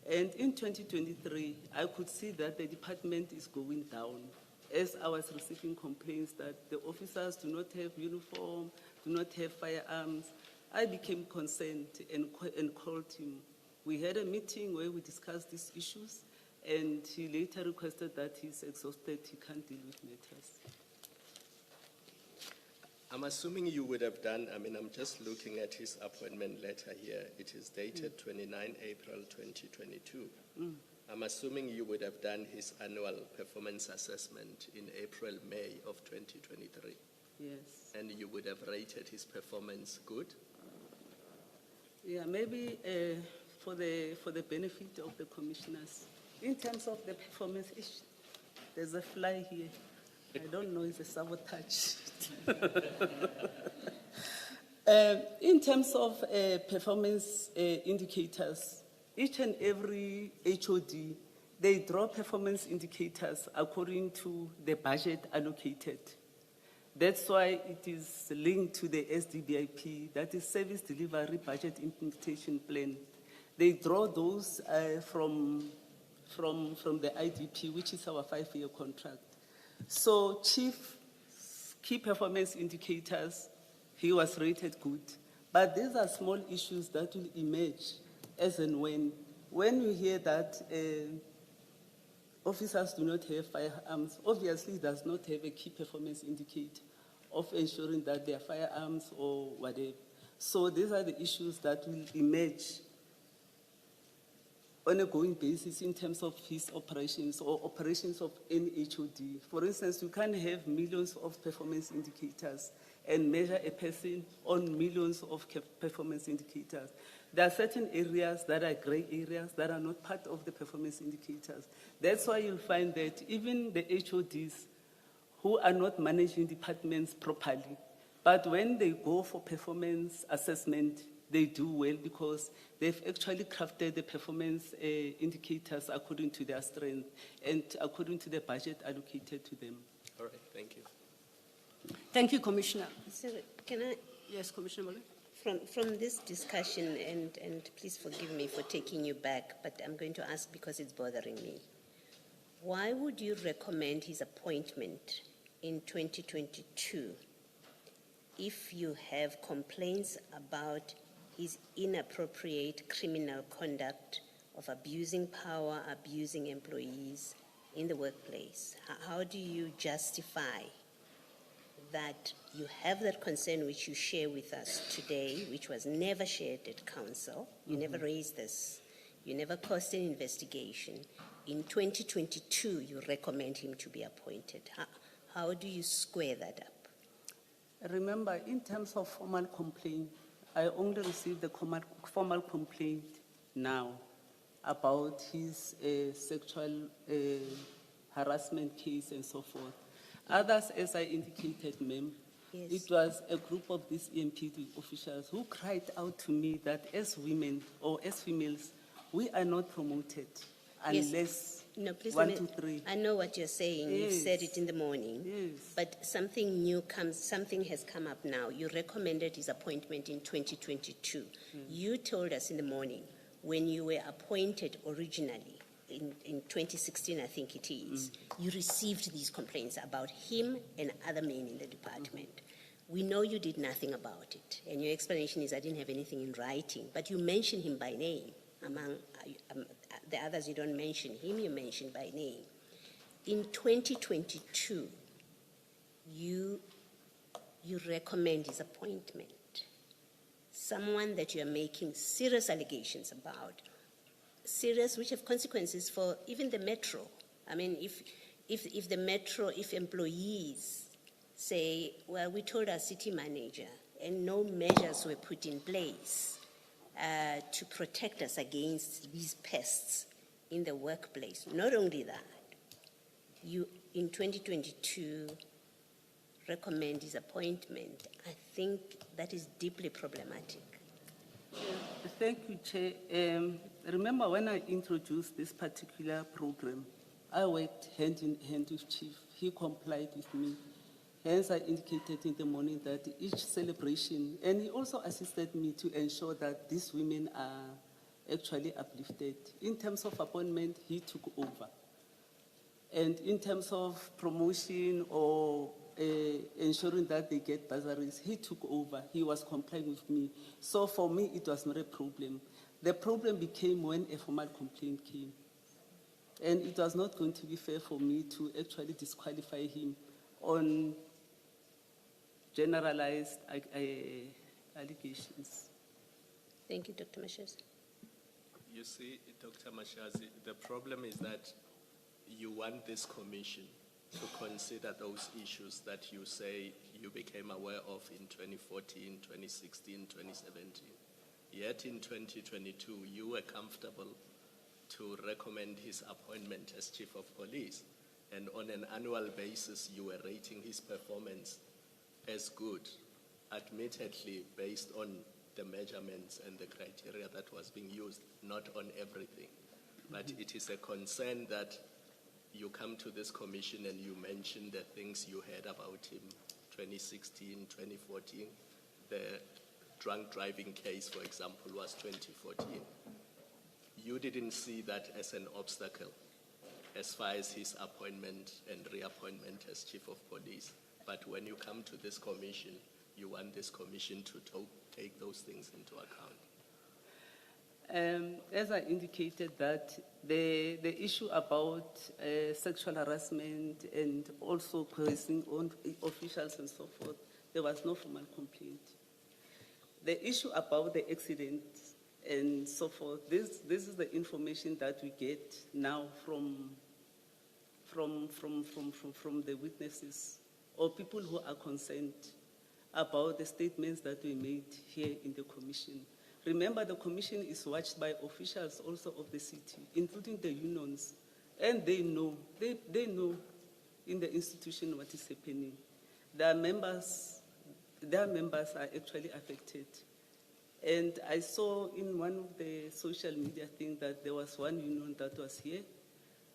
And in 2023, I could see that the department is going down, as I was receiving complaints that the officers do not have uniform, do not have firearms. I became concerned and called him. We had a meeting where we discussed these issues, and he later requested that he's exhausted, he can't deal with matters. I'm assuming you would have done, I'm just looking at his appointment letter here. It is dated 29 April 2022. I'm assuming you would have done his annual performance assessment in April, May of 2023. Yes. And you would have rated his performance good? Yeah, maybe for the benefit of the commissioners. In terms of the performance, there's a fly here. I don't know, it's a sabotage. In terms of performance indicators, each and every HOD, they draw performance indicators according to the budget allocated. That's why it is linked to the SDBIP, that is Service Delivery Budget Implementation Plan. They draw those from the IDP, which is our 5-year contract. So chief key performance indicators, he was rated good. But these are small issues that will emerge as and when you hear that officers do not have firearms, obviously it does not have a key performance indicator of ensuring that they are firearms or whatever. So these are the issues that will emerge on a going basis in terms of his operations or operations of any HOD. For instance, you can't have millions of performance indicators and measure a person on millions of performance indicators. There are certain areas that are gray areas that are not part of the performance indicators. That's why you'll find that even the HODs who are not managing departments properly, but when they go for performance assessment, they do well because they've actually crafted the performance indicators according to their strength and according to the budget allocated to them. All right, thank you. Thank you, Commissioner. So can I, Yes, Commissioner Mabandla. from this discussion, and please forgive me for taking you back, but I'm going to ask because it's bothering me. Why would you recommend his appointment in 2022 if you have complaints about his inappropriate criminal conduct of abusing power, abusing employees in the workplace? How do you justify that you have that concern which you share with us today, which was never shared at council? You never raised this. You never caused an investigation. In 2022, you recommend him to be appointed. How do you square that up? Remember, in terms of formal complaint, I only received the formal complaint now about his sexual harassment case and so forth. Others, as I indicated, ma'am, Yes. it was a group of these EMPD officials who cried out to me that as women or as females, we are not promoted unless No, please, 1, 2, 3. I know what you're saying. You Yes. said it in the morning. Yes. But something new something has come up now. You recommended his appointment in 2022. You told us in the morning when you were appointed originally in 2016, I think it is, you received these complaints about him and other men in the department. We know you did nothing about it. And your explanation is I didn't have anything in writing, but you mentioned him by name. Among the others, you don't mention him, you mention by name. In 2022, you recommend his appointment. Someone that you are making serious allegations about, serious, which have consequences for even the metro. I mean, if the metro, if employees say, well, we told our city manager and no measures were put in place to protect us against these pests in the workplace. Not only that, you in 2022 recommend his appointment. I think that is deeply problematic. Thank you, Chair. Remember when I introduced this particular program, I worked hand in hand with Chief. He complied with me. Hence, I indicated in the morning that each celebration, and he also assisted me to ensure that these women are actually uplifted. In terms of appointment, he took over. And in terms of promotion or ensuring that they get bursaries, he took over. He was complying with me. So for me, it was not a problem. The problem became when a formal complaint came. And it was not going to be fair for me to actually disqualify him on generalized allegations. Thank you, Dr. Mashazi. You see, Dr. Mashazi, the problem is that you want this commission to consider those issues that you say you became aware of in 2014, 2016, 2017. Yet in 2022, you were comfortable to recommend his appointment as chief of police. And on an annual basis, you were rating his performance as good, admittedly based on the measurements and the criteria that was being used, not on everything. But it is a concern that you come to this commission and you mention the things you heard about him 2016, 2014. The drunk driving case, for example, was 2014. You didn't see that as an obstacle as far as his appointment and reappointment as chief of police. But when you come to this commission, you want this commission to take those things into account. As I indicated, that the issue about sexual harassment and also coercing on officials and so forth, there was no formal complaint. The issue about the accident and so forth, this is the information that we get now from the witnesses or people who are concerned about the statements that we made here in the commission. Remember, the commission is watched by officials also of the city, including the unions, and they know in the institution what is happening. Their members are actually affected. And I saw in one of the social media things that there was one union that was here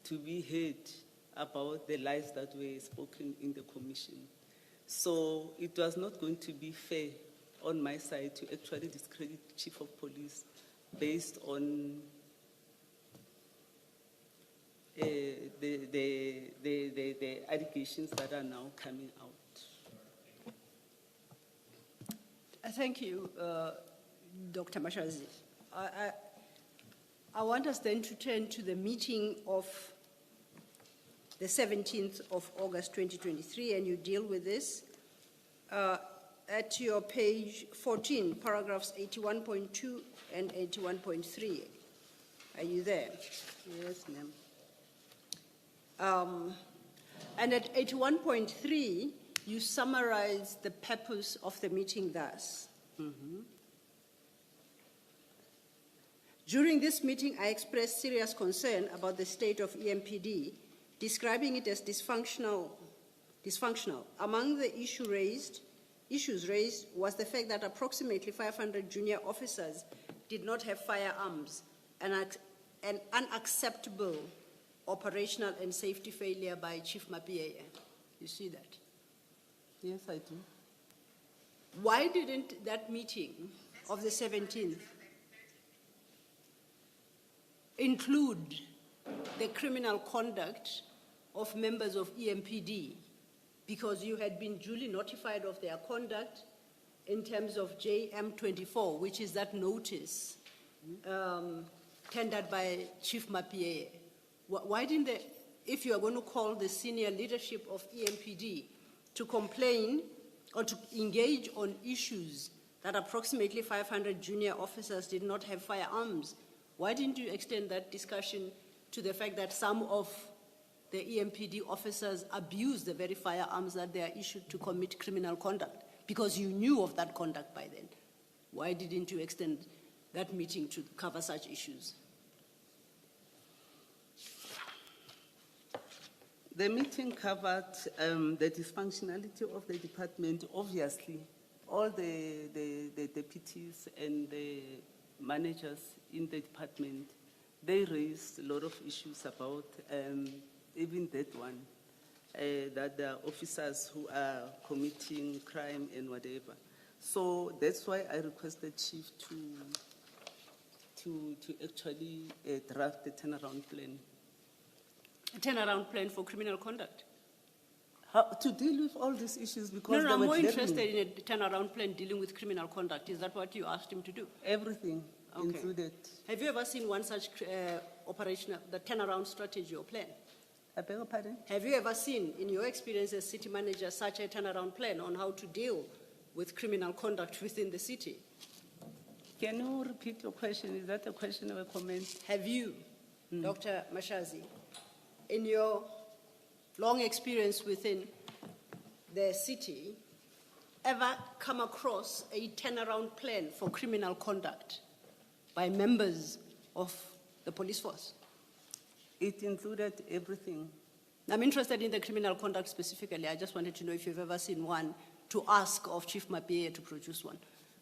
to be heard about the lies that were spoken in the commission. So it was not going to be fair on my side to actually discredit the chief of police based on the allegations that are now coming out. Thank you, Dr. Mashazi. I want us then to turn to the meeting of the 17th of August 2023, and you deal with this. At your page 14, paragraphs 81.2 and 81.3. Are you there? Yes, ma'am. And at 81.3, you summarize the purpose of the meeting thus. During this meeting, I expressed serious concern about the state of EMPD, describing it as dysfunctional. Among the issues raised was the fact that approximately 500 junior officers did not have firearms, an unacceptable operational and safety failure by Chief Mabandla. You see that? Yes, I do. Why didn't that meeting of the 17th include the criminal conduct of members of EMPD? Because you had been duly notified of their conduct in terms of JM24, which is that notice tendered by Chief Mabandla. Why didn't they, if you are going to call the senior leadership of EMPD to complain or to engage on issues that approximately 500 junior officers did not have firearms, why didn't you extend that discussion to the fact that some of the EMPD officers abused the very firearms that they are issued to commit criminal conduct? Because you knew of that conduct by then. Why didn't you extend that meeting to cover such issues? The meeting covered the dysfunctionality of the department. Obviously, all the deputies and the managers in the department, they raised a lot of issues about even that one, that there are officers who are committing crime and whatever. So that's why I requested Chief to actually draft the turnaround plan. A turnaround plan for criminal conduct? How to deal with all these issues, because I'm more interested in a turnaround plan dealing with criminal conduct. Is that what you asked him to do? Everything Okay. included. Have you ever seen one such operational, the turnaround strategy or plan? I beg your pardon? Have you ever seen, in your experience as city manager, such a turnaround plan on how to deal with criminal conduct within the city? Can you repeat your question? Is that a question or a comment? Have you, Dr. Mashazi, in your long experience within the city, ever come across a turnaround plan for criminal conduct by members of the police force? It included everything. I'm interested in the criminal conduct specifically. I just wanted to know if you've ever seen one, to ask of Chief Mabandla to produce one.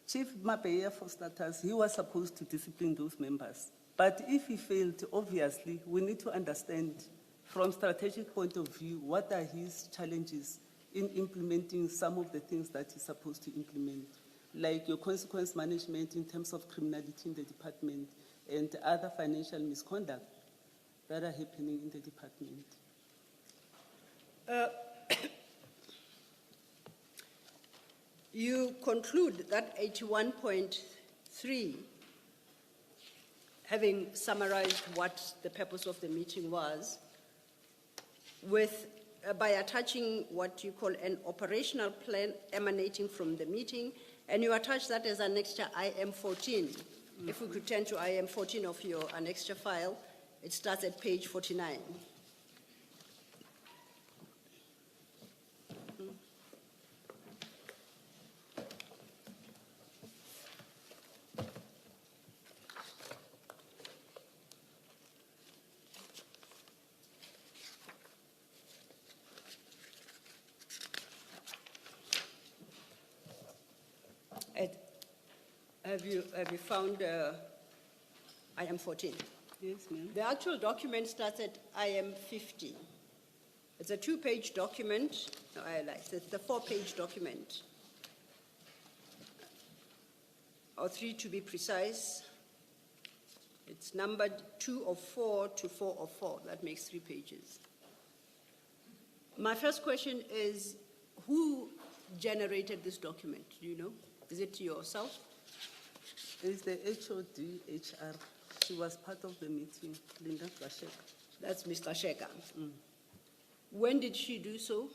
Chief Mabandla, for starters, he was supposed to discipline those members. But if he failed, obviously, we need to understand from strategic point of view, what are his challenges in implementing some of the things that he's supposed to implement, like your consequence management in terms of criminality in the department and other financial misconduct that are happening in the department. You conclude that 81.3, having summarized what the purpose of the meeting was, by attaching what you call an operational plan emanating from the meeting, and you attach that as annexure IM14. If we could turn to IM14 of your annexure file, it starts at page 49. Have you found IM14? Yes, ma'am. The actual document starts at IM50. It's a 2-page document. No, I lied. It's the 4-page document, or 3 to be precise. It's numbered 2 of 4 to 4 of 4. That makes 3 pages. My first question is, who generated this document? Do you know? Is it yourself? It's the HOD, HR. She was part of the meeting, Linda Gashek. That's Ms. Kasheka. When did she do so?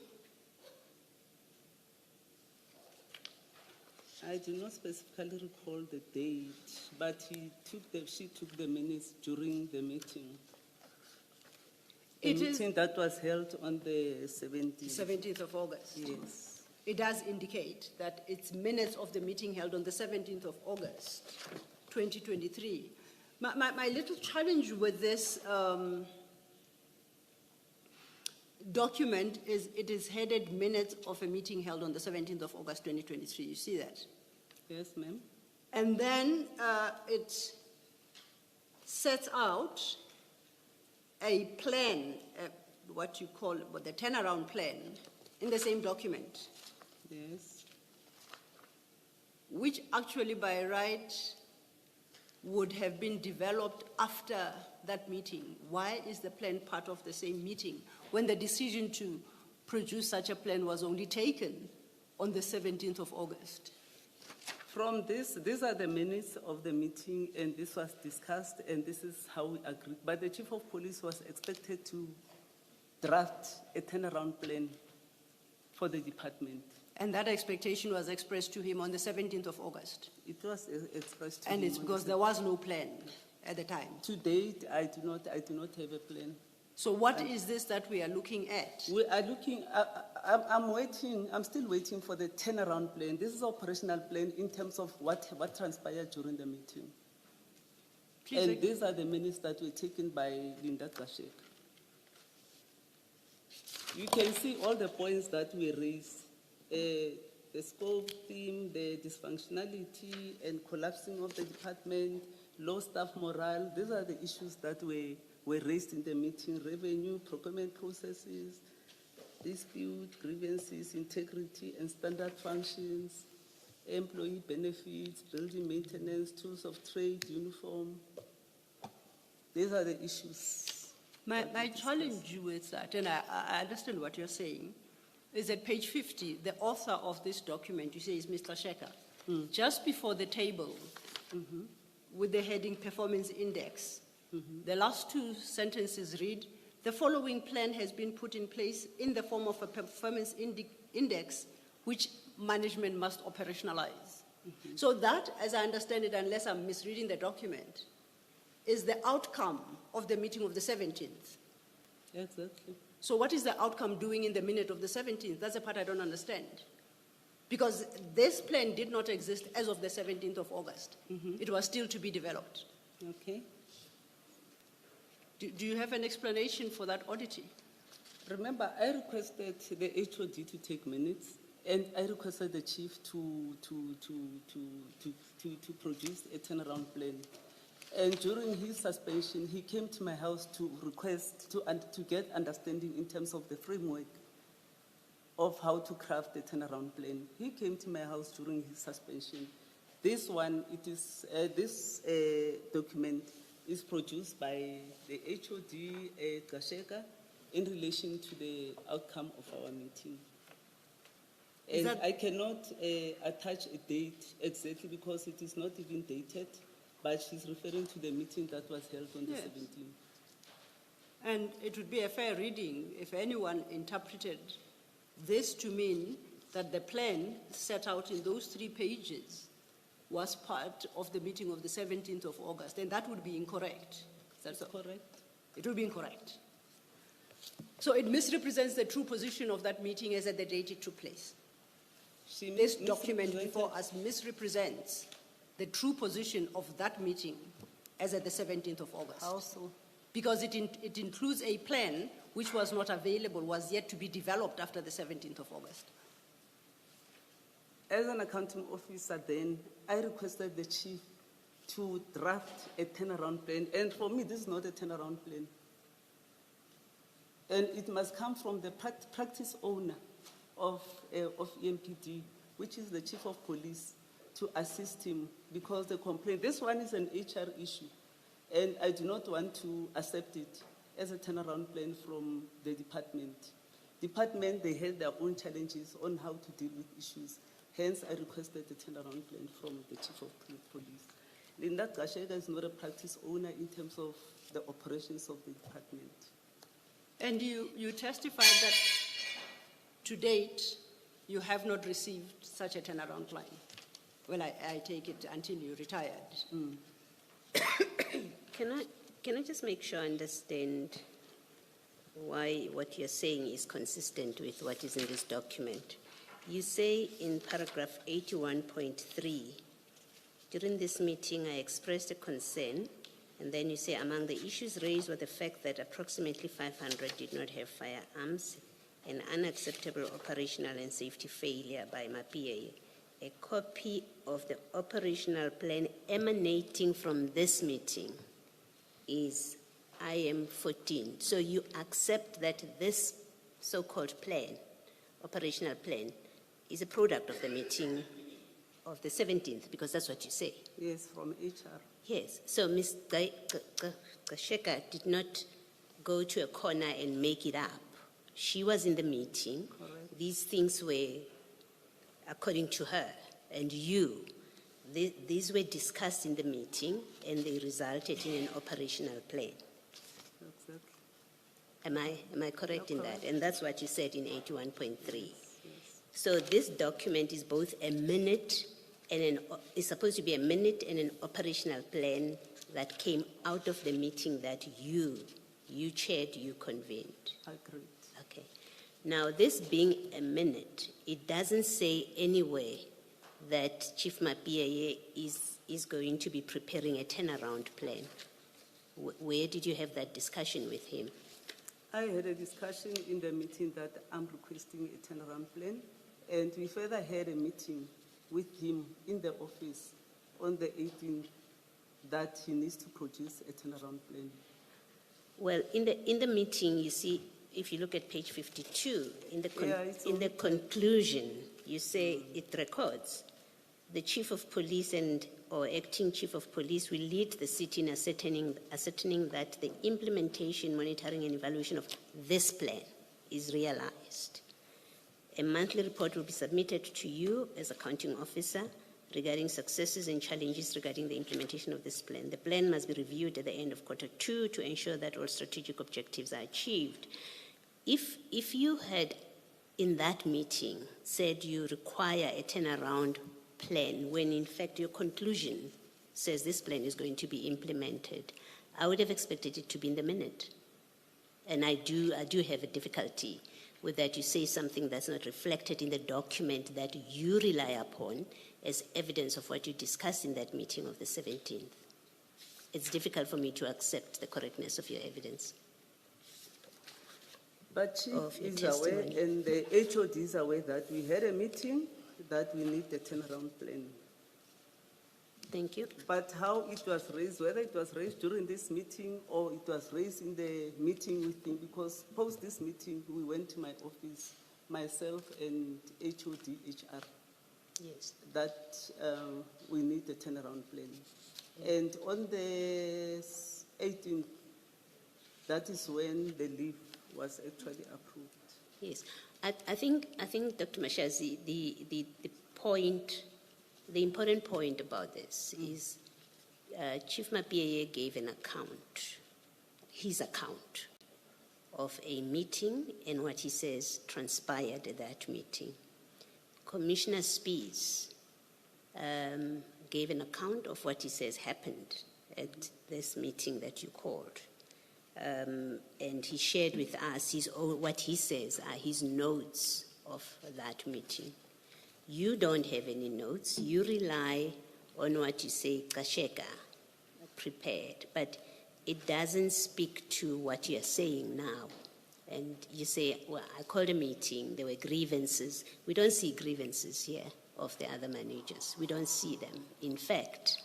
I do not specifically recall the date, but she took the minutes during the meeting. A It is- meeting that was held on the 17th. 17th of August. Yes. It does indicate that it's minutes of the meeting held on the 17th of August, 2023. My little challenge with this document is it is headed minutes of a meeting held on the 17th of August, 2023. You see that? Yes, ma'am. And then it sets out a plan, what you call the turnaround plan, in the same document, Yes. which actually by right would have been developed after that meeting. Why is the plan part of the same meeting when the decision to produce such a plan was only taken on the 17th of August? From these are the minutes of the meeting, and this was discussed, and this is how we agreed. But the chief of police was expected to draft a turnaround plan for the department. And that expectation was expressed to him on the 17th of August. It was expressed to And him it's on the because there was no plan at the time. To date, I do not have a plan. So what is this that we are looking at? We are looking, I'm still waiting for the turnaround plan. This is operational plan in terms of what transpired during the meeting. Please, And these are the minutes that were taken by Linda Gashek. You can see all the points that we raised. The scope, theme, the dysfunctionality and collapsing of the department, low staff morale. These are the issues that were raised in the meeting: revenue, procurement processes, dispute, grievances, integrity and standard functions, employee benefits, building maintenance, tools of trade, uniform. These are the issues. my challenge with that, and I understand what you're saying, is at page 50, the author of this document, you say, is Mr. Sheka. Just before the table, with the heading Performance Index, the last 2 sentences read, the following plan has been put in place in the form of a performance index, which management must operationalize. So that, as I understand it, unless I'm misreading the document, is the outcome of the meeting of the 17th. Exactly. So what is the outcome doing in the minute of the 17th? That's the part I don't understand. Because this plan did not exist as of the 17th of August. It was still to be developed. Okay. Do you have an explanation for that oddity? Remember, I requested the HOD to take minutes, and I requested the chief to produce a turnaround plan. And during his suspension, he came to my house to request to get understanding in terms of the framework. of how to craft the turnaround plan. He came to my house during his suspension. This one, this document is produced by the HOD Kasheka in relation to the outcome of our meeting. Is And that- I cannot attach a date exactly because it is not even dated, but she's referring to the meeting that was held on the Yes. 17th. And it would be a fair reading if anyone interpreted this to mean that the plan set out in those 3 pages was part of the meeting of the 17th of August, then that would be incorrect. That's Correct? It would be incorrect. So it misrepresents the true position of that meeting as at the date it took place. She This document before misrepresented- us misrepresents the true position of that meeting as at the 17th of August. How so? Because it includes a plan which was not available, was yet to be developed after the 17th of August. As an accounting officer then, I requested the chief to draft a turnaround plan. And for me, this is not a turnaround plan. And it must come from the practice owner of EMPD, which is the chief of police, to assist him because the complaint, this one is an HR issue. And I do not want to accept it as a turnaround plan from the department. Department, they had their own challenges on how to deal with issues. Hence, I requested the turnaround plan from the chief of police. Linda Gashega is not a practice owner in terms of the operations of the department. And you testified that to date, you have not received such a turnaround plan. Well, I take it until you retired. Can I just make sure I understand why what you're saying is consistent with what is in this document? You say in paragraph 81.3, during this meeting I expressed a concern, and then you say among the issues raised were the fact that approximately 500 did not have firearms, an unacceptable operational and safety failure by MAPA. A copy of the operational plan emanating from this meeting is IM 14. So you accept that this so-called plan, operational plan, is a product of the meeting of the 17th, because that's what you say. Yes, from HR. Yes, so Ms. Gasheka did not go to a corner and make it up. She was in the meeting. Correct. These things were, according to her and you, these were discussed in the meeting and they resulted in an operational plan. Exactly. Am I correct in that? correct. And that's what you said in 81.3. Yes. So this document is both a minute and is supposed to be a minute and an operational plan that came out of the meeting that you chaired, you convened. Agreed. Okay. Now, this being a minute, it doesn't say anywhere that Chief Mapia is going to be preparing a turnaround plan. Where did you have that discussion with him? I had a discussion in the meeting that I'm requesting a turnaround plan, and we further had a meeting with him in the office on the 18th that he needs to produce a turnaround plan. Well, in the meeting, you see, if you look at page 52, in the it's conclusion, you say it records the chief of police or acting chief of police will lead the city in ascertaining that the implementation, monitoring, and evaluation of this plan is realized. A monthly report will be submitted to you as accounting officer regarding successes and challenges regarding the implementation of this plan. The plan must be reviewed at the end of Q2 to ensure that all strategic objectives are achieved. If you had, in that meeting, said you require a turnaround plan, when in fact your conclusion says this plan is going to be implemented, I would have expected it to be in the minute. And I do have a difficulty with that. You say something that's not reflected in the document that you rely upon as evidence of what you discussed in that meeting of the 17th. It's difficult for me to accept the correctness of your evidence. But Chief Of your is aware, testimony. and the HOD is aware that we had a meeting that we need a turnaround plan. Thank you. But how it was raised, whether it was raised during this meeting or it was raised in the meeting with him, because post this meeting, we went to my office myself and HOD, HR, Yes. that we need a turnaround plan. And on the 18th, that is when the leave was actually approved. Yes, I think, Dr. Mashazi, the point, the important point about this is Chief Mapie gave an account, his account of a meeting and what he says transpired at that meeting. Commissioner Spies gave an account of what he says happened at this meeting that you called. And he shared with us what he says are his notes of that meeting. You don't have any notes. You rely on what you say, Kasheka, prepared, but it doesn't speak to what you're saying now. And you say, well, I called a meeting, there were grievances. We don't see grievances here of the other managers. We don't see them. In fact,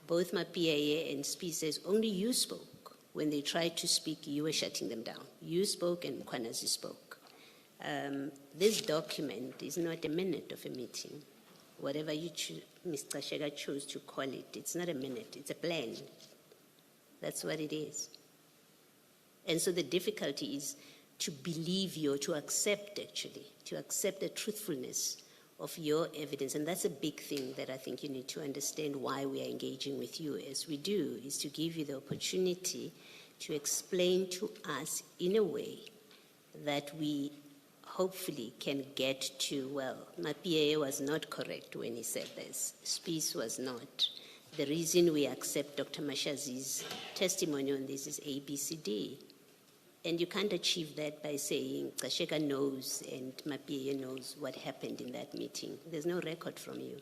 both Mapie and Spee says only you spoke. When they tried to speak, you were shutting them down. You spoke and Mkhwanazi spoke. This document is not a minute of a meeting. Whatever you Mr. Shega chose to call it, it's not a minute, it's a plan. That's what it is. And so the difficulty is to believe you, or to accept actually, to accept the truthfulness of your evidence. And that's a big thing that I think you need to understand why we are engaging with you as we do, is to give you the opportunity to explain to us in a way that we hopefully can get to, well, Mapie was not correct when he said this. Spies was not. The reason we accept Dr. Mashazi's testimony on this is A, B, C, D. And you can't achieve that by saying Kasheka knows and Mapie knows what happened in that meeting. There's no record from you.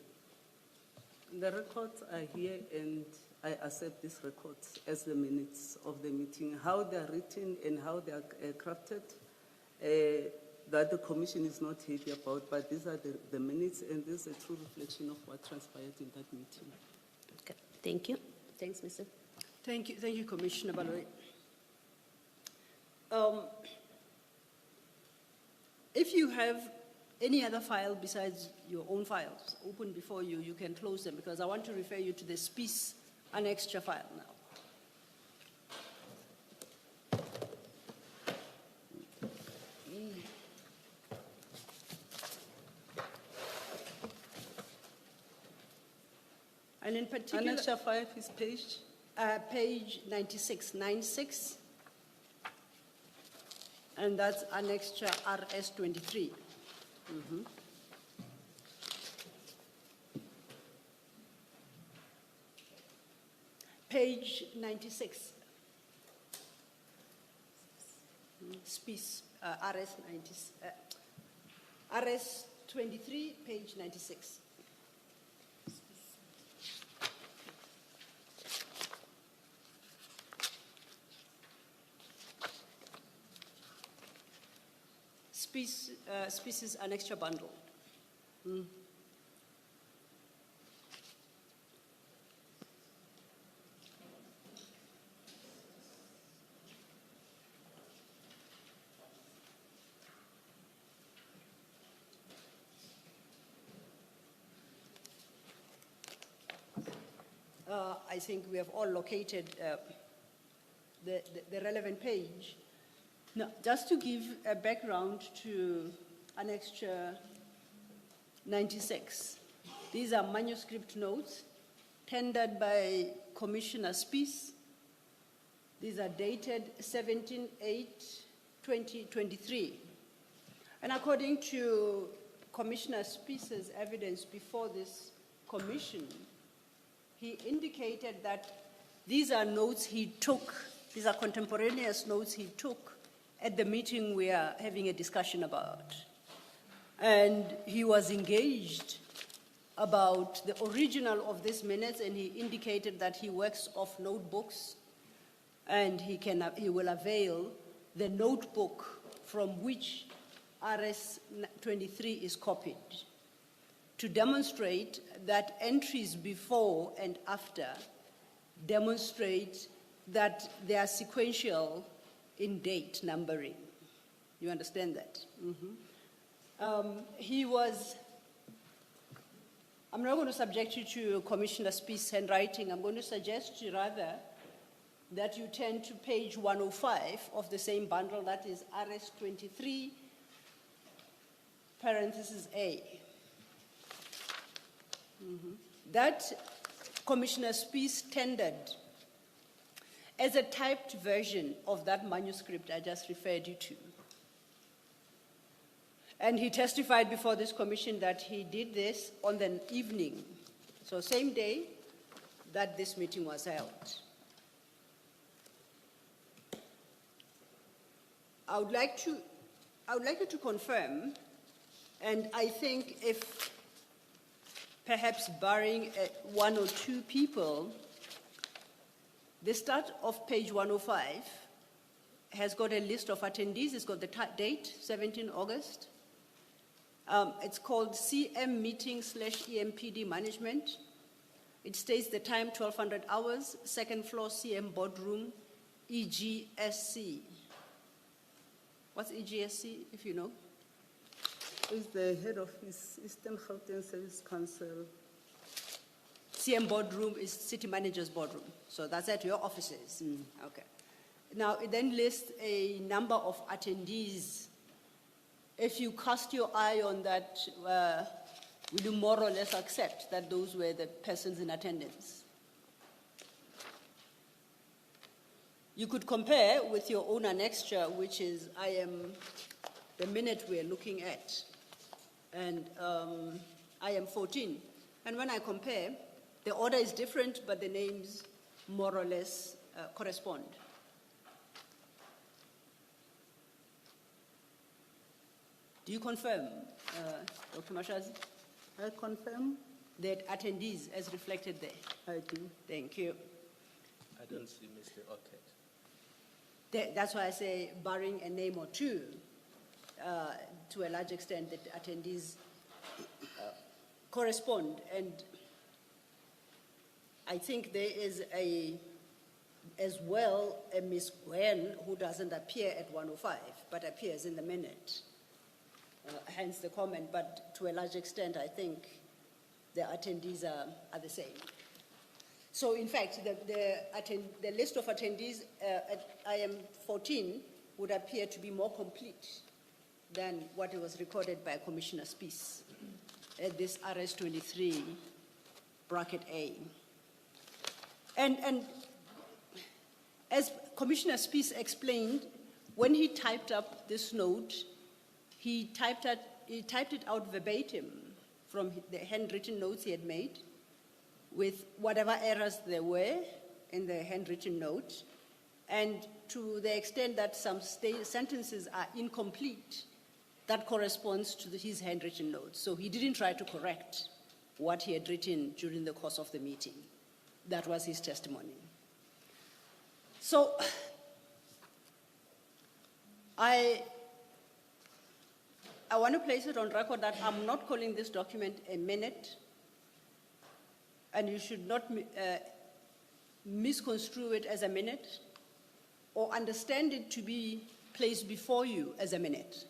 The records are here, and I accept these records as the minutes of the meeting. How they are written and how they are crafted, that the commission is not happy about, but these are the minutes, and this is a true reflection of what transpired in that meeting. Okay. Thank you. Thanks, Mr. Thank you, Commissioner Baloyi. If you have any other file besides your own files open before you, you can close them, because I want to refer you to the Spies annexure file now. And in particular, Annexure 5 is page? page 96, and that's annexure RS 23. Page 96. Spies, RS 23, page 96. Species annexure bundle. I think we have all located the relevant page. Now, just to give a background to annexure 96, these are manuscript notes tendered by Commissioner Spies. These are dated 17/8/2023. And according to Commissioner Spies' evidence before this commission, he indicated that these are notes he took, these are contemporaneous notes he took at the meeting we are having a discussion about. And he was engaged about the original of these minutes, and he indicated that he works off notebooks, and he will avail the notebook from which RS 23 is copied to demonstrate that entries before and after demonstrate that they are sequential in date numbering. You understand that? He was, I'm not going to subject you to Commissioner Spieth's handwriting. I'm going to suggest rather that you turn to page 105 of the same bundle, that is RS 23, parenthesis A. That Commissioner Spieth tendered as a typed version of that manuscript I just referred you to. And he testified before this commission that he did this on the evening, so same day that this meeting was held. I would like you to confirm, and I think if perhaps barring one or two people, the start of page 105 has got a list of attendees. It's got the date, 17 August. It's called CM meeting / EMPD management. It states the time, 1200 hours, second floor CM boardroom, EGSC. What's EGSC, if you know? Is the head office, Eastern Gauteng Service Council. CM boardroom is city manager's boardroom. So that's at your offices. Okay. Now, it then lists a number of attendees. If you cast your eye on that, will you more or less accept that those were the persons in attendance? You could compare with your own annexure, which is the minute we're looking at, and IM 14. And when I compare, the order is different, but the names more or less correspond. Do you confirm, Dr. Mashazi? I confirm. That attendees as reflected there? I do. Thank you. I don't see Mr. Orchid. That's why I say barring a name or two, to a large extent, that attendees correspond. And I think there is as well a Ms. Gwen who doesn't appear at 105, but appears in the minute. Hence the comment, but to a large extent, I think the attendees are the same. So in fact, the list of attendees at IM 14 would appear to be more complete than what was recorded by Commissioner Spieth at this RS 23 bracket A. And as Commissioner Spieth explained, when he typed up this note, he typed it out verbatim from the handwritten notes he had made, with whatever errors there were in the handwritten note, and to the extent that some sentences are incomplete, that corresponds to his handwritten notes. So he didn't try to correct what he had written during the course of the meeting. That was his testimony. So I want to place it on record that I'm not calling this document a minute, and you should not misconstrue it as a minute or understand it to be placed before you as a minute.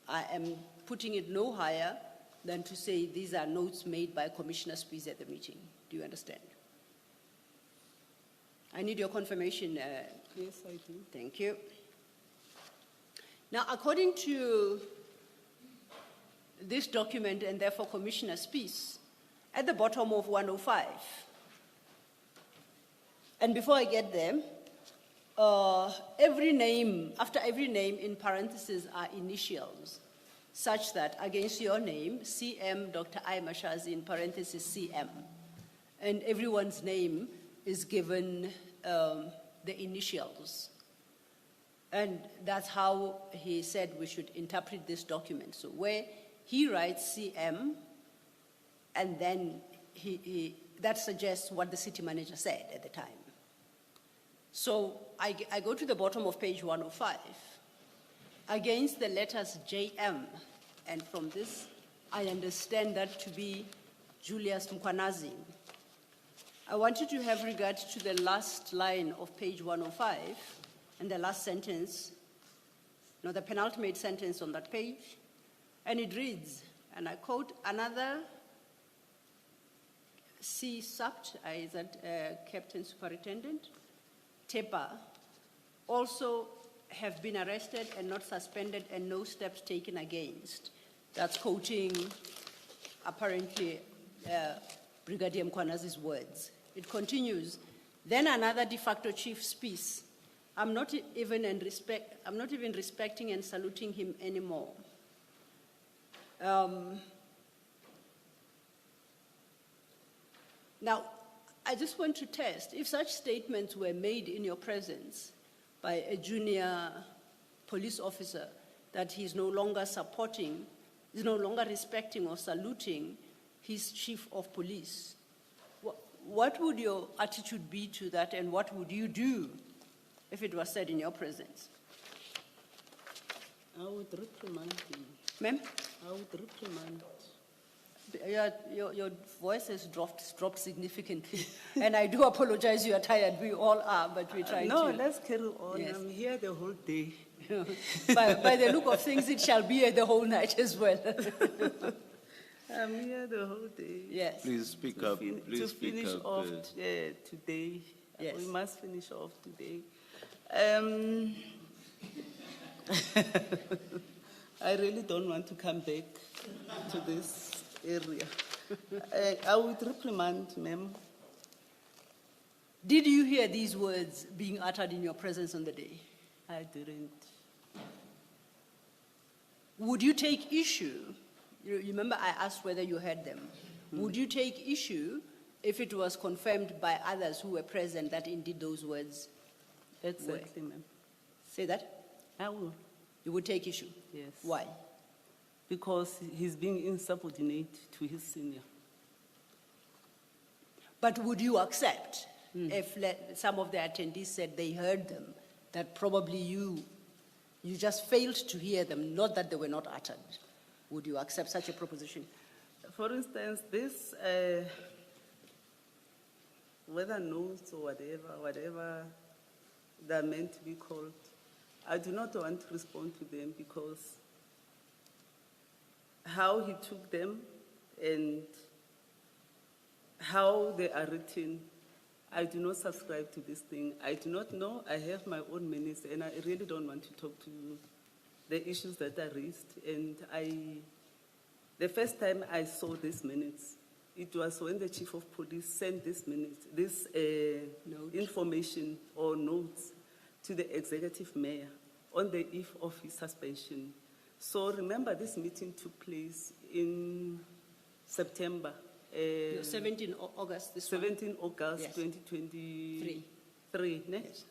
I am putting it no higher than to say these are notes made by Commissioner Spieth at the meeting. Do you understand? I need your confirmation. Yes, I do. Thank you. Now, according to this document, and therefore Commissioner Spieth, at the bottom of 105, and before I get there, every name, after every name in parentheses are initials, such that against your name, CM Dr. I. Mashazi in parentheses CM, and everyone's name is given the initials. And that's how he said we should interpret this document. So where he writes CM, and then that suggests what the city manager said at the time. So I go to the bottom of page 105, against the letters JM, and from this I understand that to be Julius Mkwanazi. I want you to have regard to the last line of page 105 and the last sentence, no, the penultimate sentence on that page, And it reads, and I quote, another C-Supt, is that Captain Superintendent, Tepa, also have been arrested and not suspended and no steps taken against. That's quoting, apparently, Brigadier Mkwanazi's words. It continues, then another de facto chief speaks. I'm not even respecting and saluting him anymore. Now, I just want to test, if such statements were made in your presence by a junior police officer that he's no longer supporting, is no longer respecting or saluting his chief of police, what would your attitude be to that, and what would you do if it was said in your presence? I would reprimand him. Ma'am? I would reprimand. Your voice has dropped significantly. And I do apologize, you are tired. We all are, but we're trying No, to. let's carry on. Yes. I'm here the whole day. By the look of things, it shall be the whole night as well. I'm here the whole day. Yes. Please speak up. To Please speak finish up. off today. Yes. We must finish off today. I really don't want to come back to this area. I would reprimand, ma'am. Did you hear these words being uttered in your presence on the day? I didn't. Would you take issue? You remember I asked whether you heard them. Would you take issue if it was confirmed by others who were present that indeed those words? Exactly, ma'am. Say that? I will. You would take issue? Yes. Why? Because he's being insubordinate to his senior. But would you accept if some of the attendees said they heard them, that probably you just failed to hear them, not that they were not uttered? Would you accept such a proposition? For instance, this, whether notes or whatever they're meant to be called, I do not want to respond to them because how he took them and how they are written, I do not subscribe to this thing. I do not know. I have my own minutes, and I really don't want to talk to the issues that are raised. And the first time I saw these minutes, it was when the chief of police sent this minutes, this information or notes to the executive mayor on the eve of his suspension. So remember, this meeting took place in September. 17 August, this one? 17 August Yes. 2023. Ne? Yes.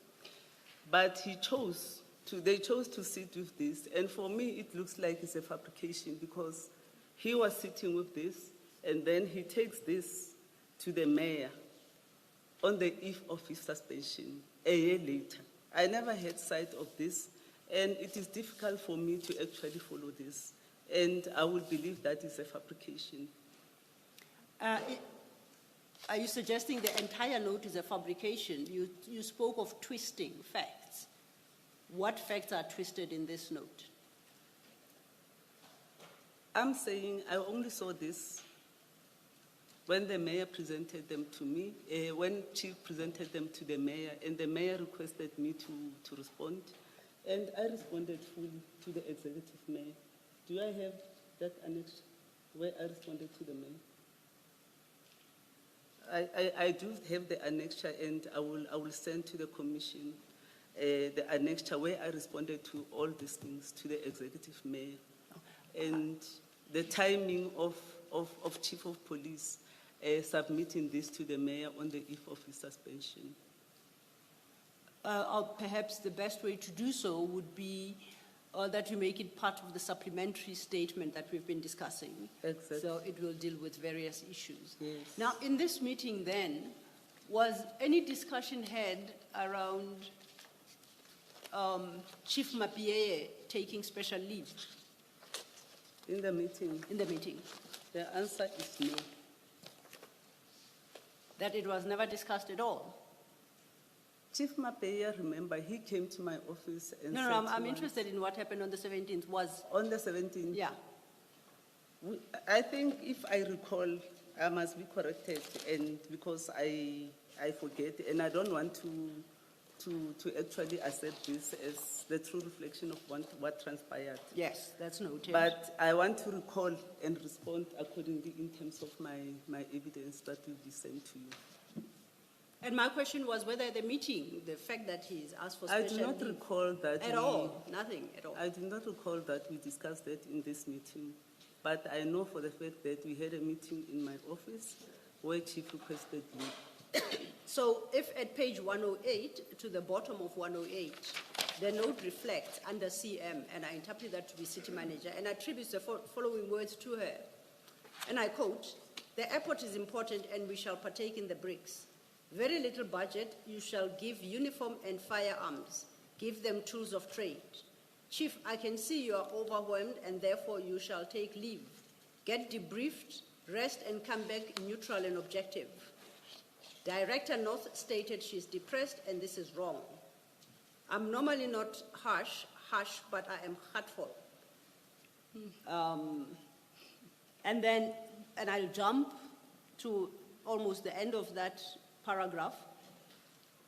But they chose to sit with this. And for me, it looks like it's a fabrication because he was sitting with this and then he takes this to the mayor on the eve of his suspension a year later. I never had sight of this, and it is difficult for me to actually follow this. And I would believe that is a fabrication. Are you suggesting the entire note is a fabrication? You spoke of twisting facts. What facts are twisted in this note? I'm saying I only saw this when the mayor presented them to me, when chief presented them to the mayor, and the mayor requested me to respond, and I responded fully to the executive mayor. Do I have that annex where I responded to the mayor? I do have the annexure, and I will send to the commission the annexure where I responded to all these things to the executive mayor. And the timing of chief of police submitting this to the mayor on the eve of his suspension. Perhaps the best way to do so would be that you make it part of the supplementary statement that we've been discussing. Exactly. So it will deal with various issues. Yes. Now, in this meeting then, was any discussion had around Chief Mapieye taking special leave In the meeting, in the meeting? the answer is no. That it was never discussed at all? Chief Mapeya, remember, he came to my office and No, said I'm to us- interested in what happened on the 17th. Was, On the 17th, yeah, I think if I recall, I must be corrected, and because I forget, and I don't want to actually accept this as the true reflection of what transpired. Yes, that's noted. But I want to recall and respond accordingly in terms of my evidence that will be sent to you. And my question was whether the meeting, the fact that he's asked for I special do not leave recall that at all, nothing at all. I do not recall that we discussed that in this meeting, but I know for the fact that we had a meeting in my office where Chief requested leave. So if at page 108, to the bottom of 108, the note reflects under CM, and I interpret that to be city manager, and attributes the following words to her. And I quote, "The airport is important and we shall partake in the bricks. Very little budget, you shall give uniform and firearms. Give them tools of trade. Chief, I can see you are overwhelmed and therefore you shall take leave. Get debriefed, rest and come back neutral and objective. Director North stated she's depressed and this is wrong. I'm normally not harsh, but I am heartful." And I'll jump to almost the end of that paragraph,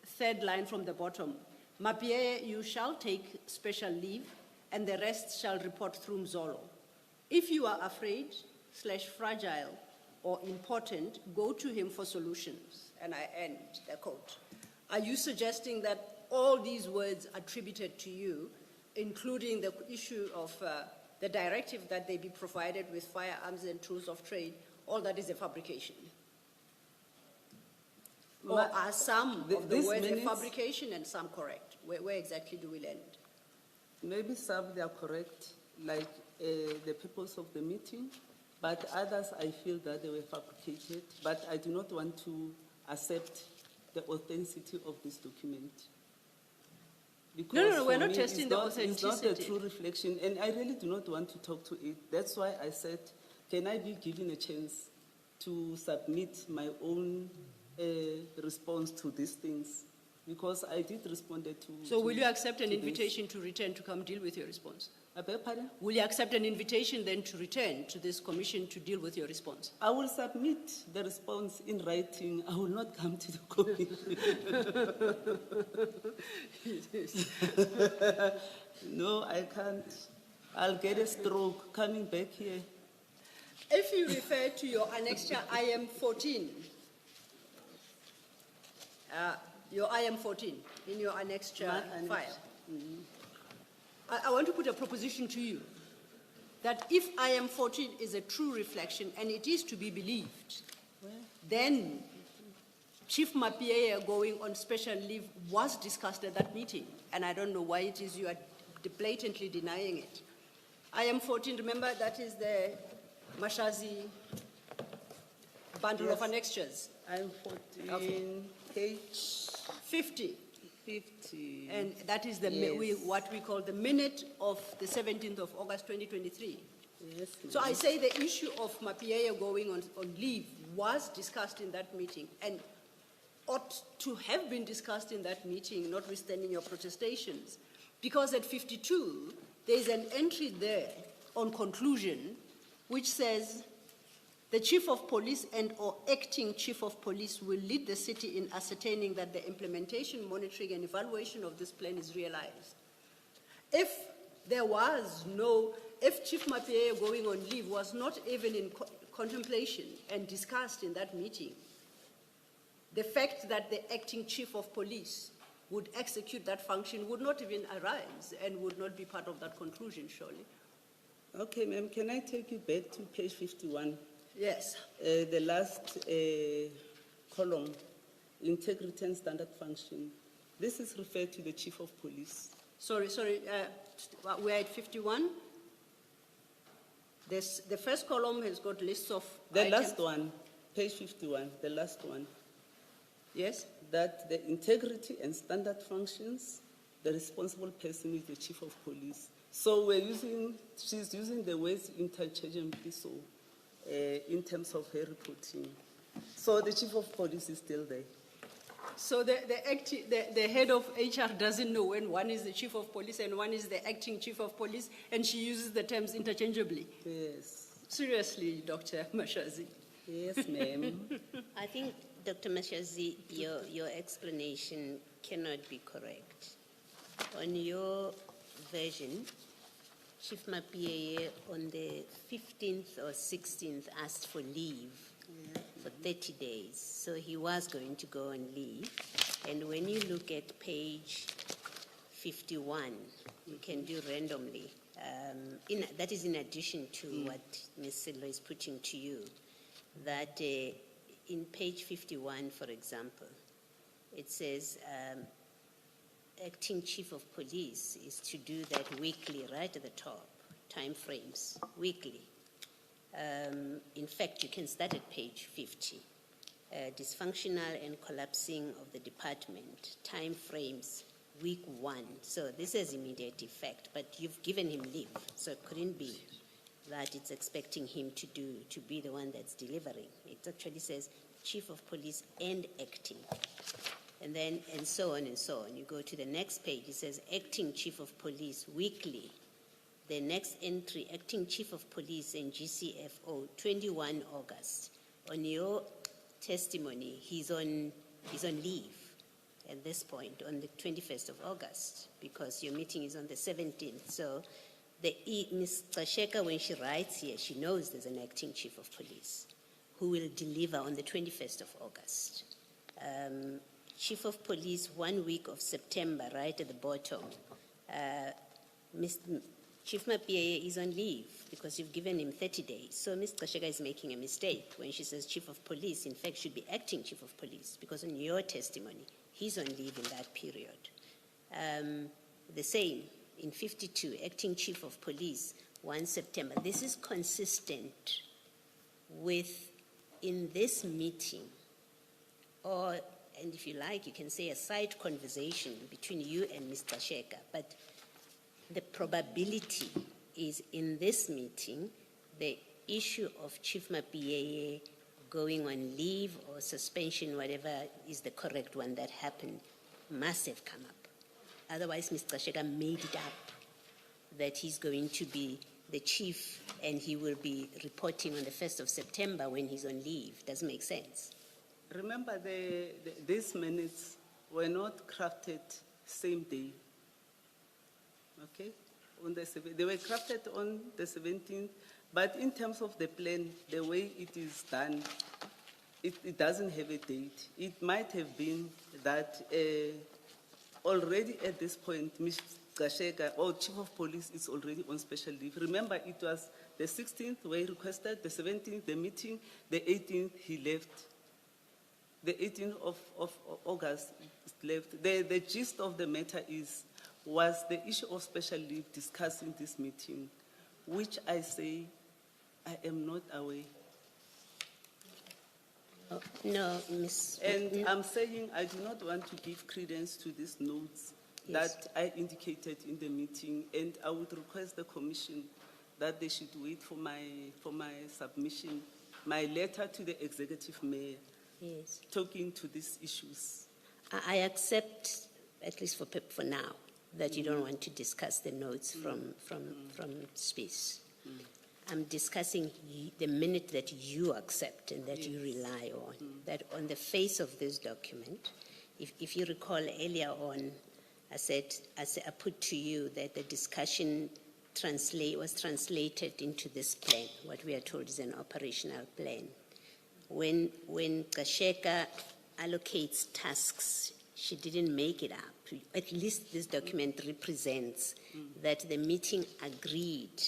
third line from the bottom. "Mapieye, you shall take special leave and the rest shall report through Mzolo. If you are afraid / fragile or important, go to him for solutions." And I end the quote. Are you suggesting that all these words attributed to you, including the issue of the directive that they be provided with firearms and tools of trade, all that is a fabrication? Or are some of the words a fabrication and some correct? Where exactly do we land? Maybe some they are correct, like the purpose of the meeting, but others I feel that they were fabricated, but I do not want to accept the authenticity of this document. Because No, we're for not me, testing the It's not authenticity. a true reflection, and I really do not want to talk to it. That's why I said, can I be given a chance to submit my own response to these things? Because I did respond to. So will you accept an to this. invitation to return to come deal with your response? I beg pardon? Will you accept an invitation then to return to this commission to deal with your response? I will submit the response in writing. I will not come to the commission. No, I can't. I'll get a stroke coming back here. If you refer to your annexure IM 14, your IM 14 in your annexure My file, I want to put a proposition to you that if IM 14 is a true reflection and it is to be believed, then Chief Mapieye going on special leave was discussed at that meeting, and I don't know why it is you are blatantly denying it. IM 14, remember, that is the Mashazi bundle of Yes. annexures. I'm 14, page 50. 50. And that is the Yes. what we call the minute of the 17th of August 2023. Yes, So I say the issue of Mapieye going on leave was discussed in that meeting and ought to have been discussed in that meeting, notwithstanding your protestations. Because at 52, there's an entry there on conclusion which says, "The Chief of Police and or acting Chief of Police will lead the city in ascertaining that the implementation, monitoring and evaluation of this plan is realized." If Chief Mapieye going on leave was not even in contemplation and discussed in that meeting, the fact that the acting Chief of Police would execute that function would not even arise and would not be part of that conclusion, surely. Okay, ma'am, can I take you back to page 51? Yes. The last column, integrity and standard function. This is referred to the Chief of Police. Sorry, we're at 51. The first column has got lists of The items. last one, page 51, the last one, Yes? that the integrity and standard functions, the responsible person is the Chief of Police. So she's using the words interchangeably, so in terms of her reporting. So the Chief of Police is still there. So the head of HR doesn't know when one is the Chief of Police and one is the acting Chief of Police, and she uses the terms interchangeably. Yes. Seriously, Dr. Mashazi. Yes, ma'am. I think, Dr. Mashazi, your explanation cannot be correct. On your version, Chief Mapie on the 15th or 16th asked for leave for 30 days. So he was going to go on leave. And when you look at page 51, you can do randomly. That is in addition to what Ms. Sidlo is putting to you, that in page 51, for example, it says acting chief of police is to do that weekly, right at the top, time frames, weekly. In fact, you can start at page 50. Dysfunctional and collapsing of the department, time frames, week 1. So this has immediate effect, but you've given him leave, so it couldn't be that it's expecting him to be the one that's delivering. It actually says chief of police and acting. And then, and so on and so on. You go to the next page, it says acting chief of police weekly. The next entry, acting chief of police and GCFO, 21 August. On your testimony, he's on leave at this point, on the 21st of August, because your meeting is on the 17th. So Ms. Tsasheka, when she writes here, she knows there's an acting chief of police who will deliver on the 21st of August. Chief of police, 1 week of September, right at the bottom. Chief Mapie is on leave because you've given him 30 days. So Ms. Tsasheka is making a mistake when she says chief of police. In fact, should be acting chief of police, because in your testimony, he's on leave in that period. The same in 52, acting chief of police, 1 September. This is consistent with, in this meeting, or, and if you like, you can say a side conversation between you and Ms. Tsasheka, but the probability is in this meeting, the issue of Chief Mapie going on leave or suspension, whatever is the correct one that happened, must have come up. Otherwise, Mr. Tsasheka made it up that he's going to be the chief and he will be reporting on the 1st of September when he's on leave. Doesn't make sense. Remember, these minutes were not crafted same day. Okay? They were crafted on the 17th, but in terms of the plan, the way it is done, it doesn't have a date. It might have been that already at this point, Ms. Tsasheka, or Chief of Police, is already on special leave. Remember, it was the 16th where he requested, the 17th, the meeting, the 18th, he left. The 18th of August, left. The gist of the matter was the issue of special leave discussed in this meeting, which I say I am not aware. Oh, no, Ms. And I'm saying I do not want to give credence to these notes that I indicated in the meeting, and I would request the commission that they should wait for my submission, my letter to the executive mayor, talking to these issues. I accept, at least for now, that you don't want to discuss the notes from space. I'm discussing the minute that you accept and that you rely on. That on the face of this document, if you recall earlier on, I put to you that the discussion was translated into this plan. What we are told is an operational plan. When Tsasheka allocates tasks, she didn't make it up. At least this document represents that the meeting agreed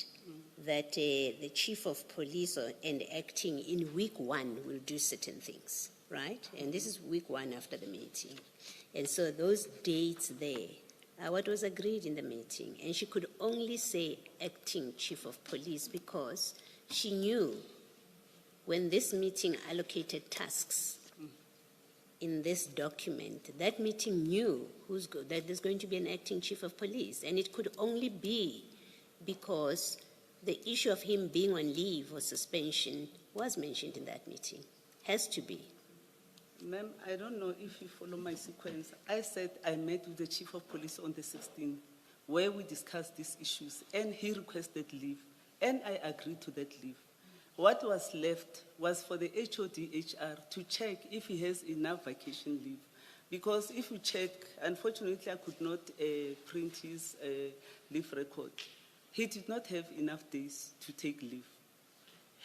that the chief of police and acting in week 1 will do certain things, right? And this is week 1 after the meeting. And so those dates there are what was agreed in the meeting. And she could only say acting chief of police because she knew when this meeting allocated tasks in this document, that meeting knew that there's going to be an acting chief of police. And it could only be because the issue of him being on leave or suspension was mentioned in that meeting. Has to be. Ma'am, I don't know if you follow my sequence. I said I met with the chief of police on the 16th, where we discussed these issues, and he requested leave, and I agreed to that leave. What was left was for the HOD-HR to check if he has enough vacation leave. Because if you check, unfortunately I could not print his leave record. He did not have enough days to take leave.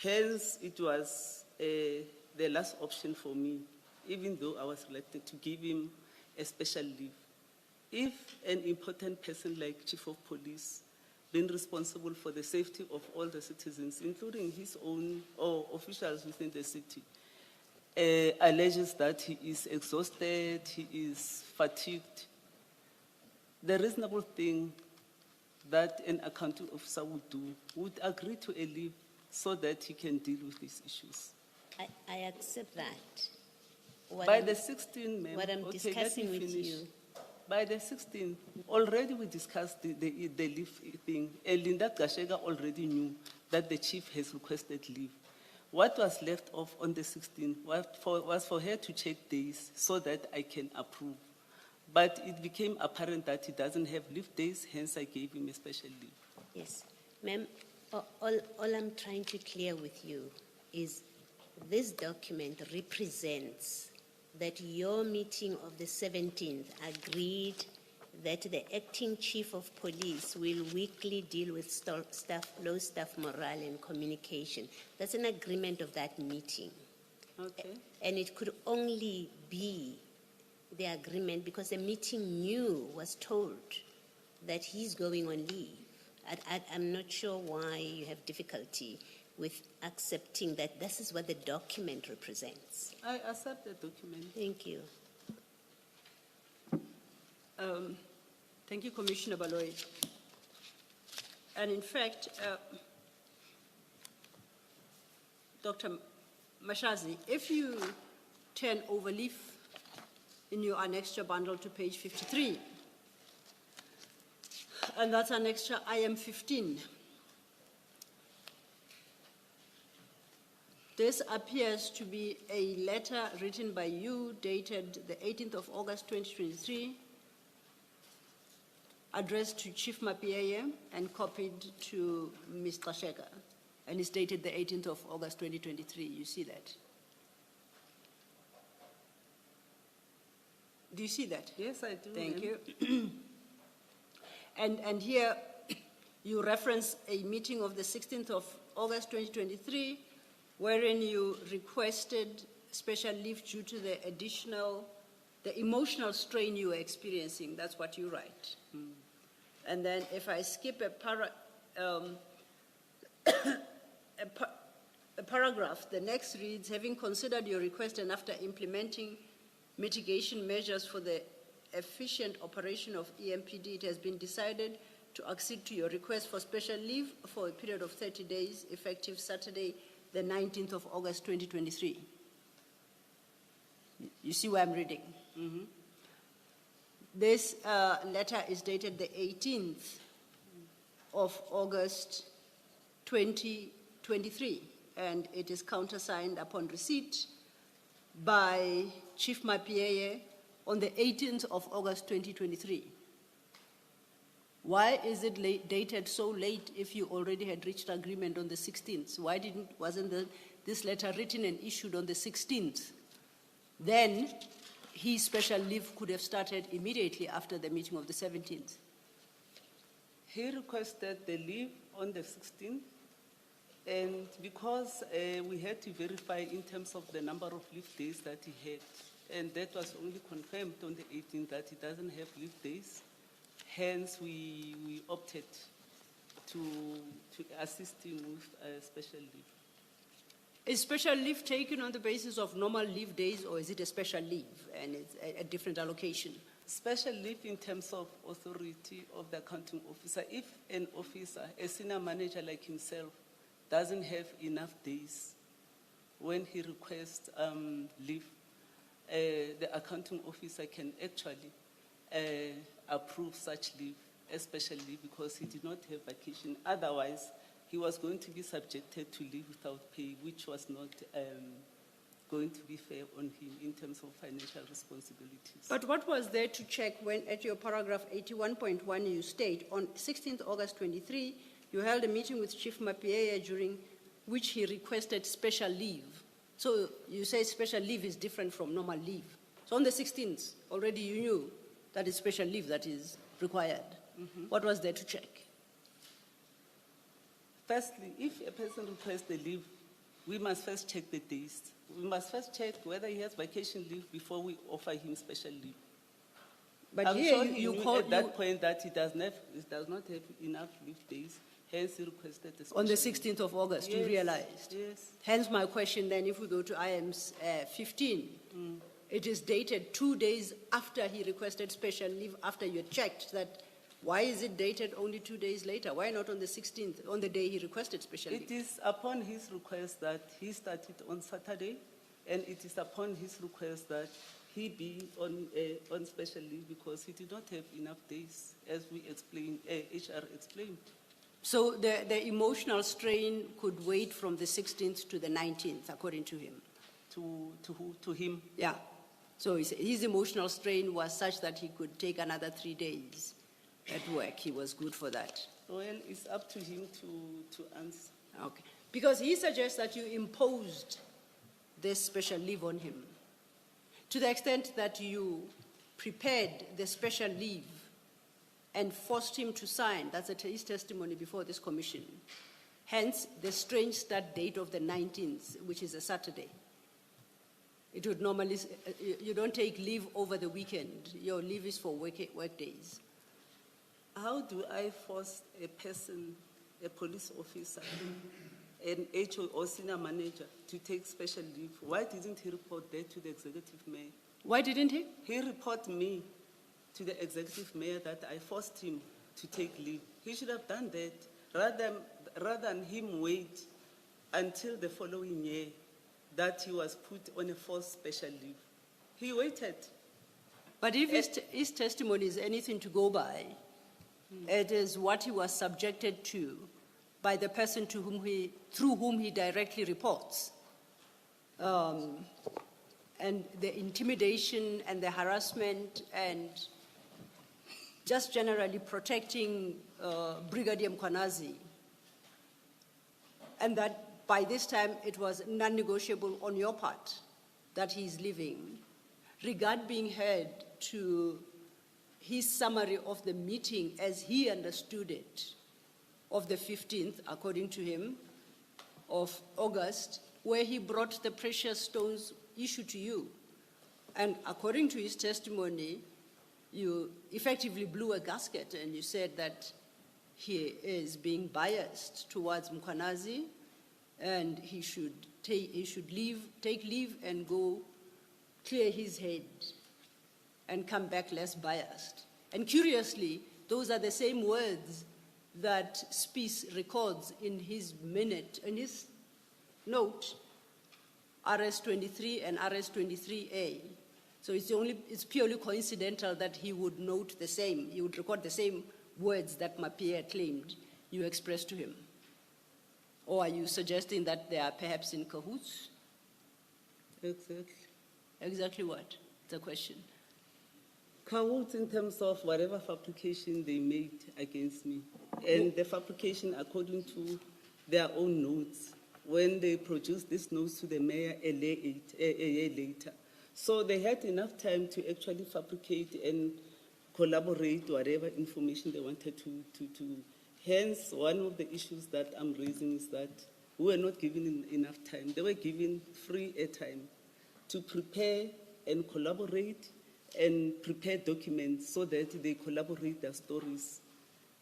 Hence, it was the last option for me, even though I was elected, to give him a special leave. If an important person like Chief of Police, being responsible for the safety of all the citizens, including his own or officials within the city, alleges that he is exhausted, he is fatigued, the reasonable thing that an accounting officer would do would agree to a leave so that he can deal with these issues. I accept that. By the 16th, ma'am. What I'm okay, discussing let me with finish. you. By the 16th, already we discussed the leave thing. And Linda Gashega already knew that the chief has requested leave. What was left off on the 16th was for her to check days so that I can approve. But it became apparent that he doesn't have leave days, hence I gave him a special leave. Yes. Ma'am, all I'm trying to clear with you is this document represents that your meeting of the 17th agreed that the acting chief of police will weekly deal with low staff morale and communication. That's an agreement of that meeting. Okay. And it could only be the agreement because the meeting was told that he's going on leave. I'm not sure why you have difficulty with accepting that this is what the document represents. I accept the document. Thank you. Thank you, Commissioner Baloyi. And in fact, Dr. Mashazi, if you turn over leaf in your annexure bundle to page 53, and that's annexure IM 15, this appears to be a letter written by you dated the 18th of August 2023, addressed to Chief Mapieye and copied to Ms. Kasheka, and it's dated the 18th of August 2023. You see that? Do you see that? Yes, I do. Thank ma'am. you. And here you reference a meeting of the 16th of August 2023, wherein you requested special leave due to the emotional strain you were experiencing. That's what you write. And then if I skip a paragraph, the next reads, having considered your request and after implementing mitigation measures for the efficient operation of EMPD, it has been decided to accede to your request for special leave for a period of 30 days, effective Saturday, the 19th of August 2023. You see where I'm reading? Mm-hmm. This letter is dated the 18th of August 2023, and it is countersigned upon receipt by Chief Mapieye on the 18th of August 2023. Why is it dated so late if you already had reached agreement on the 16th? Why wasn't this letter written and issued on the 16th? Then his special leave could have started immediately after the meeting of the 17th. He requested the leave on the 16th, and because we had to verify in terms of the number of leave days that he had, and that was only confirmed on the 18th that he doesn't have leave days, hence we opted to assist him with special leave. Is special leave taken on the basis of normal leave days, or is it a special leave and it's a different allocation? Special leave in terms of authority of the accounting officer. If an officer, a senior manager like himself, doesn't have enough days when he requests leave, the accounting officer can actually approve such leave, especially because he did not have vacation. Otherwise, he was going to be subjected to leave without pay, which was not going to be fair on him in terms of financial responsibilities. But what was there to check when at your paragraph 81.1 you state, on 16th August 23, you held a meeting with Chief Mapieye during which he requested special leave. So you say special leave is different from normal leave. So on the 16th, already you knew that it's special leave that is required. What was there to check? Firstly, if a person requests the leave, we must first check the days. We must first check whether he has vacation leave before we offer him special leave. But I'm here sure he you knew called at that point that he does not have enough leave days, hence he requested the special on the leave. 16th of August, you Yes, realized. yes. Hence my question then, if we go to IM's 15, it is dated 2 days after he requested special leave, after you checked that. Why is it dated only 2 days later? Why not on the 16th, on the day he requested special leave? It is upon his request that he started on Saturday, and it is upon his request that he be on special leave because he did not have enough days, as we explained, HR explained. So the emotional strain could wait from the 16th to the 19th, according to him. To him. Yeah. So his emotional strain was such that he could take another 3 days at work. He was good for that. Well, it's up to him to answer. Okay. Because he suggests that you imposed this special leave on him to the extent that you prepared the special leave and forced him to sign. That's his testimony before this commission. Hence, the strange start date of the 19th, which is a Saturday. It would normally, you don't take leave over the weekend. Your leave is for work days. How do I force a person, a police officer, an HO or senior manager to take special leave? Why didn't he report that to the executive mayor? Why didn't he? He reported me to the executive mayor that I forced him to take leave. He should have done that rather than him wait until the following year that he was put on a forced special leave. He waited. But if his testimony is anything to go by, it is what he was subjected to by the person through whom he directly reports. And the intimidation and the harassment and just generally protecting Brigadier Mkhwanazi. And that by this time it was non-negotiable on your part that he's leaving. Regard being heard to his summary of the meeting as he understood it, of the 15th, according to him, of August, where he brought the precious stones issue to you. And according to his testimony, you effectively blew a gasket and you said that he is being biased towards Mkhwanazi and he should take leave and go clear his head and come back less biased. And curiously, those are the same words that Spies records in his note, RS-23 and RS-23A. So it's purely coincidental that he would note the same, he would record the same words that Mapia claimed you expressed to him. Or are you suggesting that they are perhaps in cahoots? Exactly. Exactly what? The question. Cahoots in terms of whatever fabrication they made against me. And the fabrication according to their own notes, when they produced these notes to the mayor a year later. So they had enough time to actually fabricate and collaborate whatever information they wanted to. Hence, one of the issues that I'm raising is that we were not given enough time. They were given free airtime to prepare and collaborate and prepare documents so that they collaborate their stories.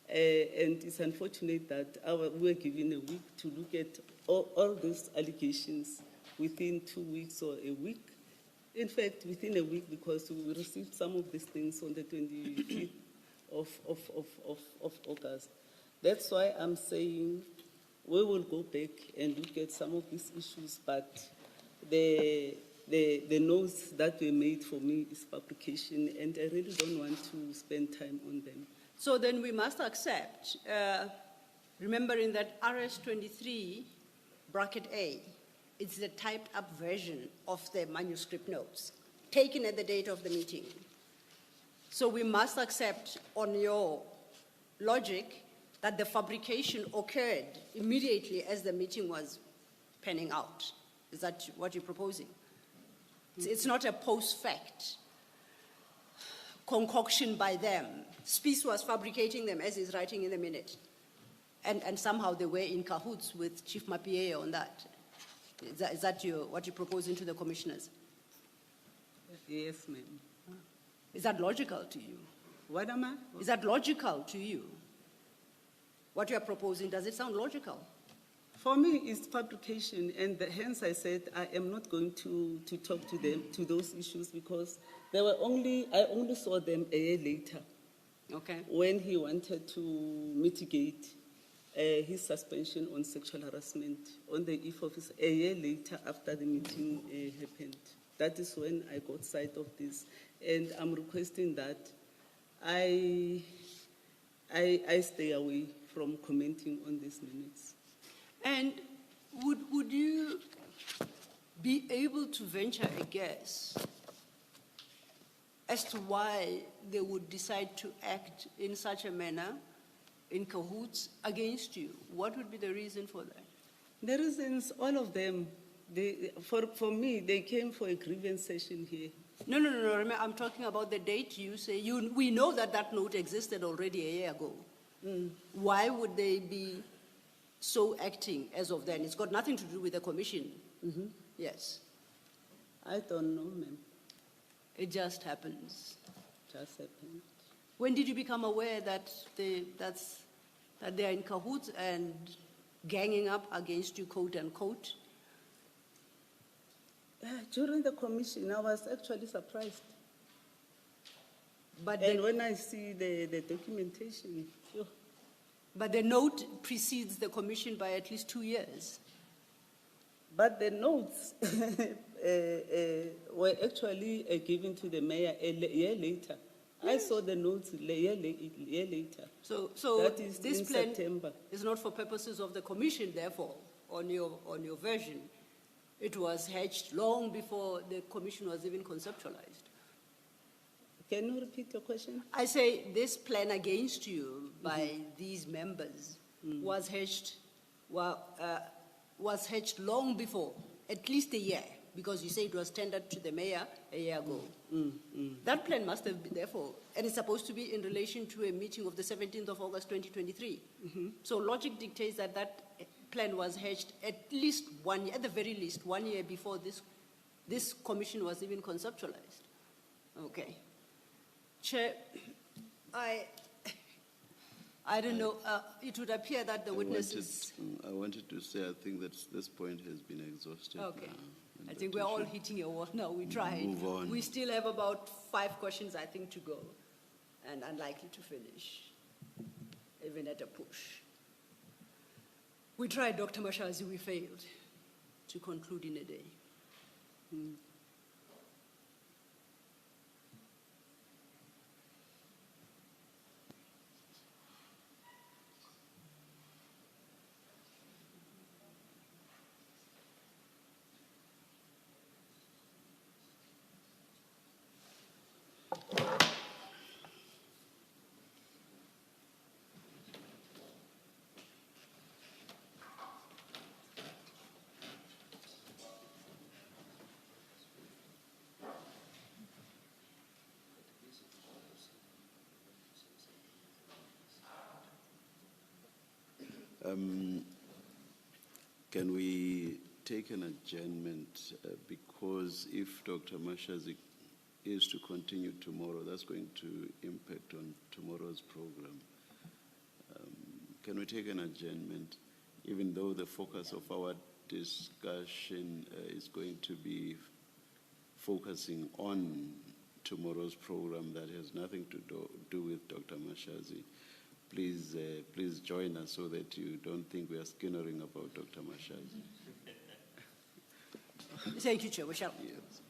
And it's unfortunate that we were given a week to look at all these allegations within 2 weeks or a week. In fact, within a week, because we received some of these things on the 25th of August. That's why I'm saying we will go back and look at some of these issues, but the notes that were made for me is fabrication, and I really don't want to spend time on them. So then we must accept, remembering that RS-23 bracket A, it's the typed up version of the manuscript notes taken at the date of the meeting. So we must accept on your logic that the fabrication occurred immediately as the meeting was panning out. Is that what you're proposing? It's not a post-fact concoction by them. Spies was fabricating them, as he's writing in the minute. And somehow they were in cahoots with Chief Mapie on that. Is that what you're proposing to the commissioners? Yes, ma'am. Is that logical to you? What am I? Is that logical to you? What you are proposing, does it sound logical? For me, it's fabrication, and hence I said I am not going to talk to them, to those issues, because I only saw them a year later, Okay. when he wanted to mitigate his suspension on sexual harassment on the eve of his, a year later after the meeting happened. That is when I got sight of this, and I'm requesting that I stay away from commenting on these minutes. And would you be able to venture a guess as to why they would decide to act in such a manner, in cahoots, against you? What would be the reason for that? The reasons, all of them, for me, they came for a grievance session here. No. Remember, I'm talking about the date you say. We know that that note existed already a year ago. Why would they be so acting as of then? It's got nothing to do with the commission. Yes. I don't know, ma'am. It just happens. Just happened. When did you become aware that they are in cahoots and ganging up against you, quote unquote? During the commission, I was actually surprised. But And when I see the documentation, phew. But the note precedes the commission by at least 2 years. But the notes were actually given to the mayor a year later. I saw the notes a year later. So That is this in plan September. is not for purposes of the commission, therefore, on your version. It was hatched long before the commission was even conceptualized. Can you repeat your question? I say this plan against you by these members was hatched long before, at least a year, because you say it was tendered to the mayor a year ago. That plan must have been therefore, and it's supposed to be in relation to a meeting of the 17th of August 2023. So logic dictates that that plan was hatched at least 1 year, at the very least 1 year before this commission was even conceptualized. Okay. Chair, I don't know, it would appear that the witnesses... I wanted to say, I think that this point has been exhausted Okay. now, and I think that we're we all should hitting a wall now. We tried. move on. We still have about 5 questions, I think, to go, and unlikely to finish, even at a push. We tried, Dr. Mashazi, we failed to conclude in a day. Can we take an adjournment because if Dr. Mashazi is to continue tomorrow, that's going to impact on tomorrow's program. Can we take an adjournment, even though the focus of our discussion is going to be focusing on tomorrow's program that has nothing to do with Dr. Mashazi? Please, please join us so that you don't think we are skinnering about Dr. Mashazi. Thank you, Chair. We shall. Yes.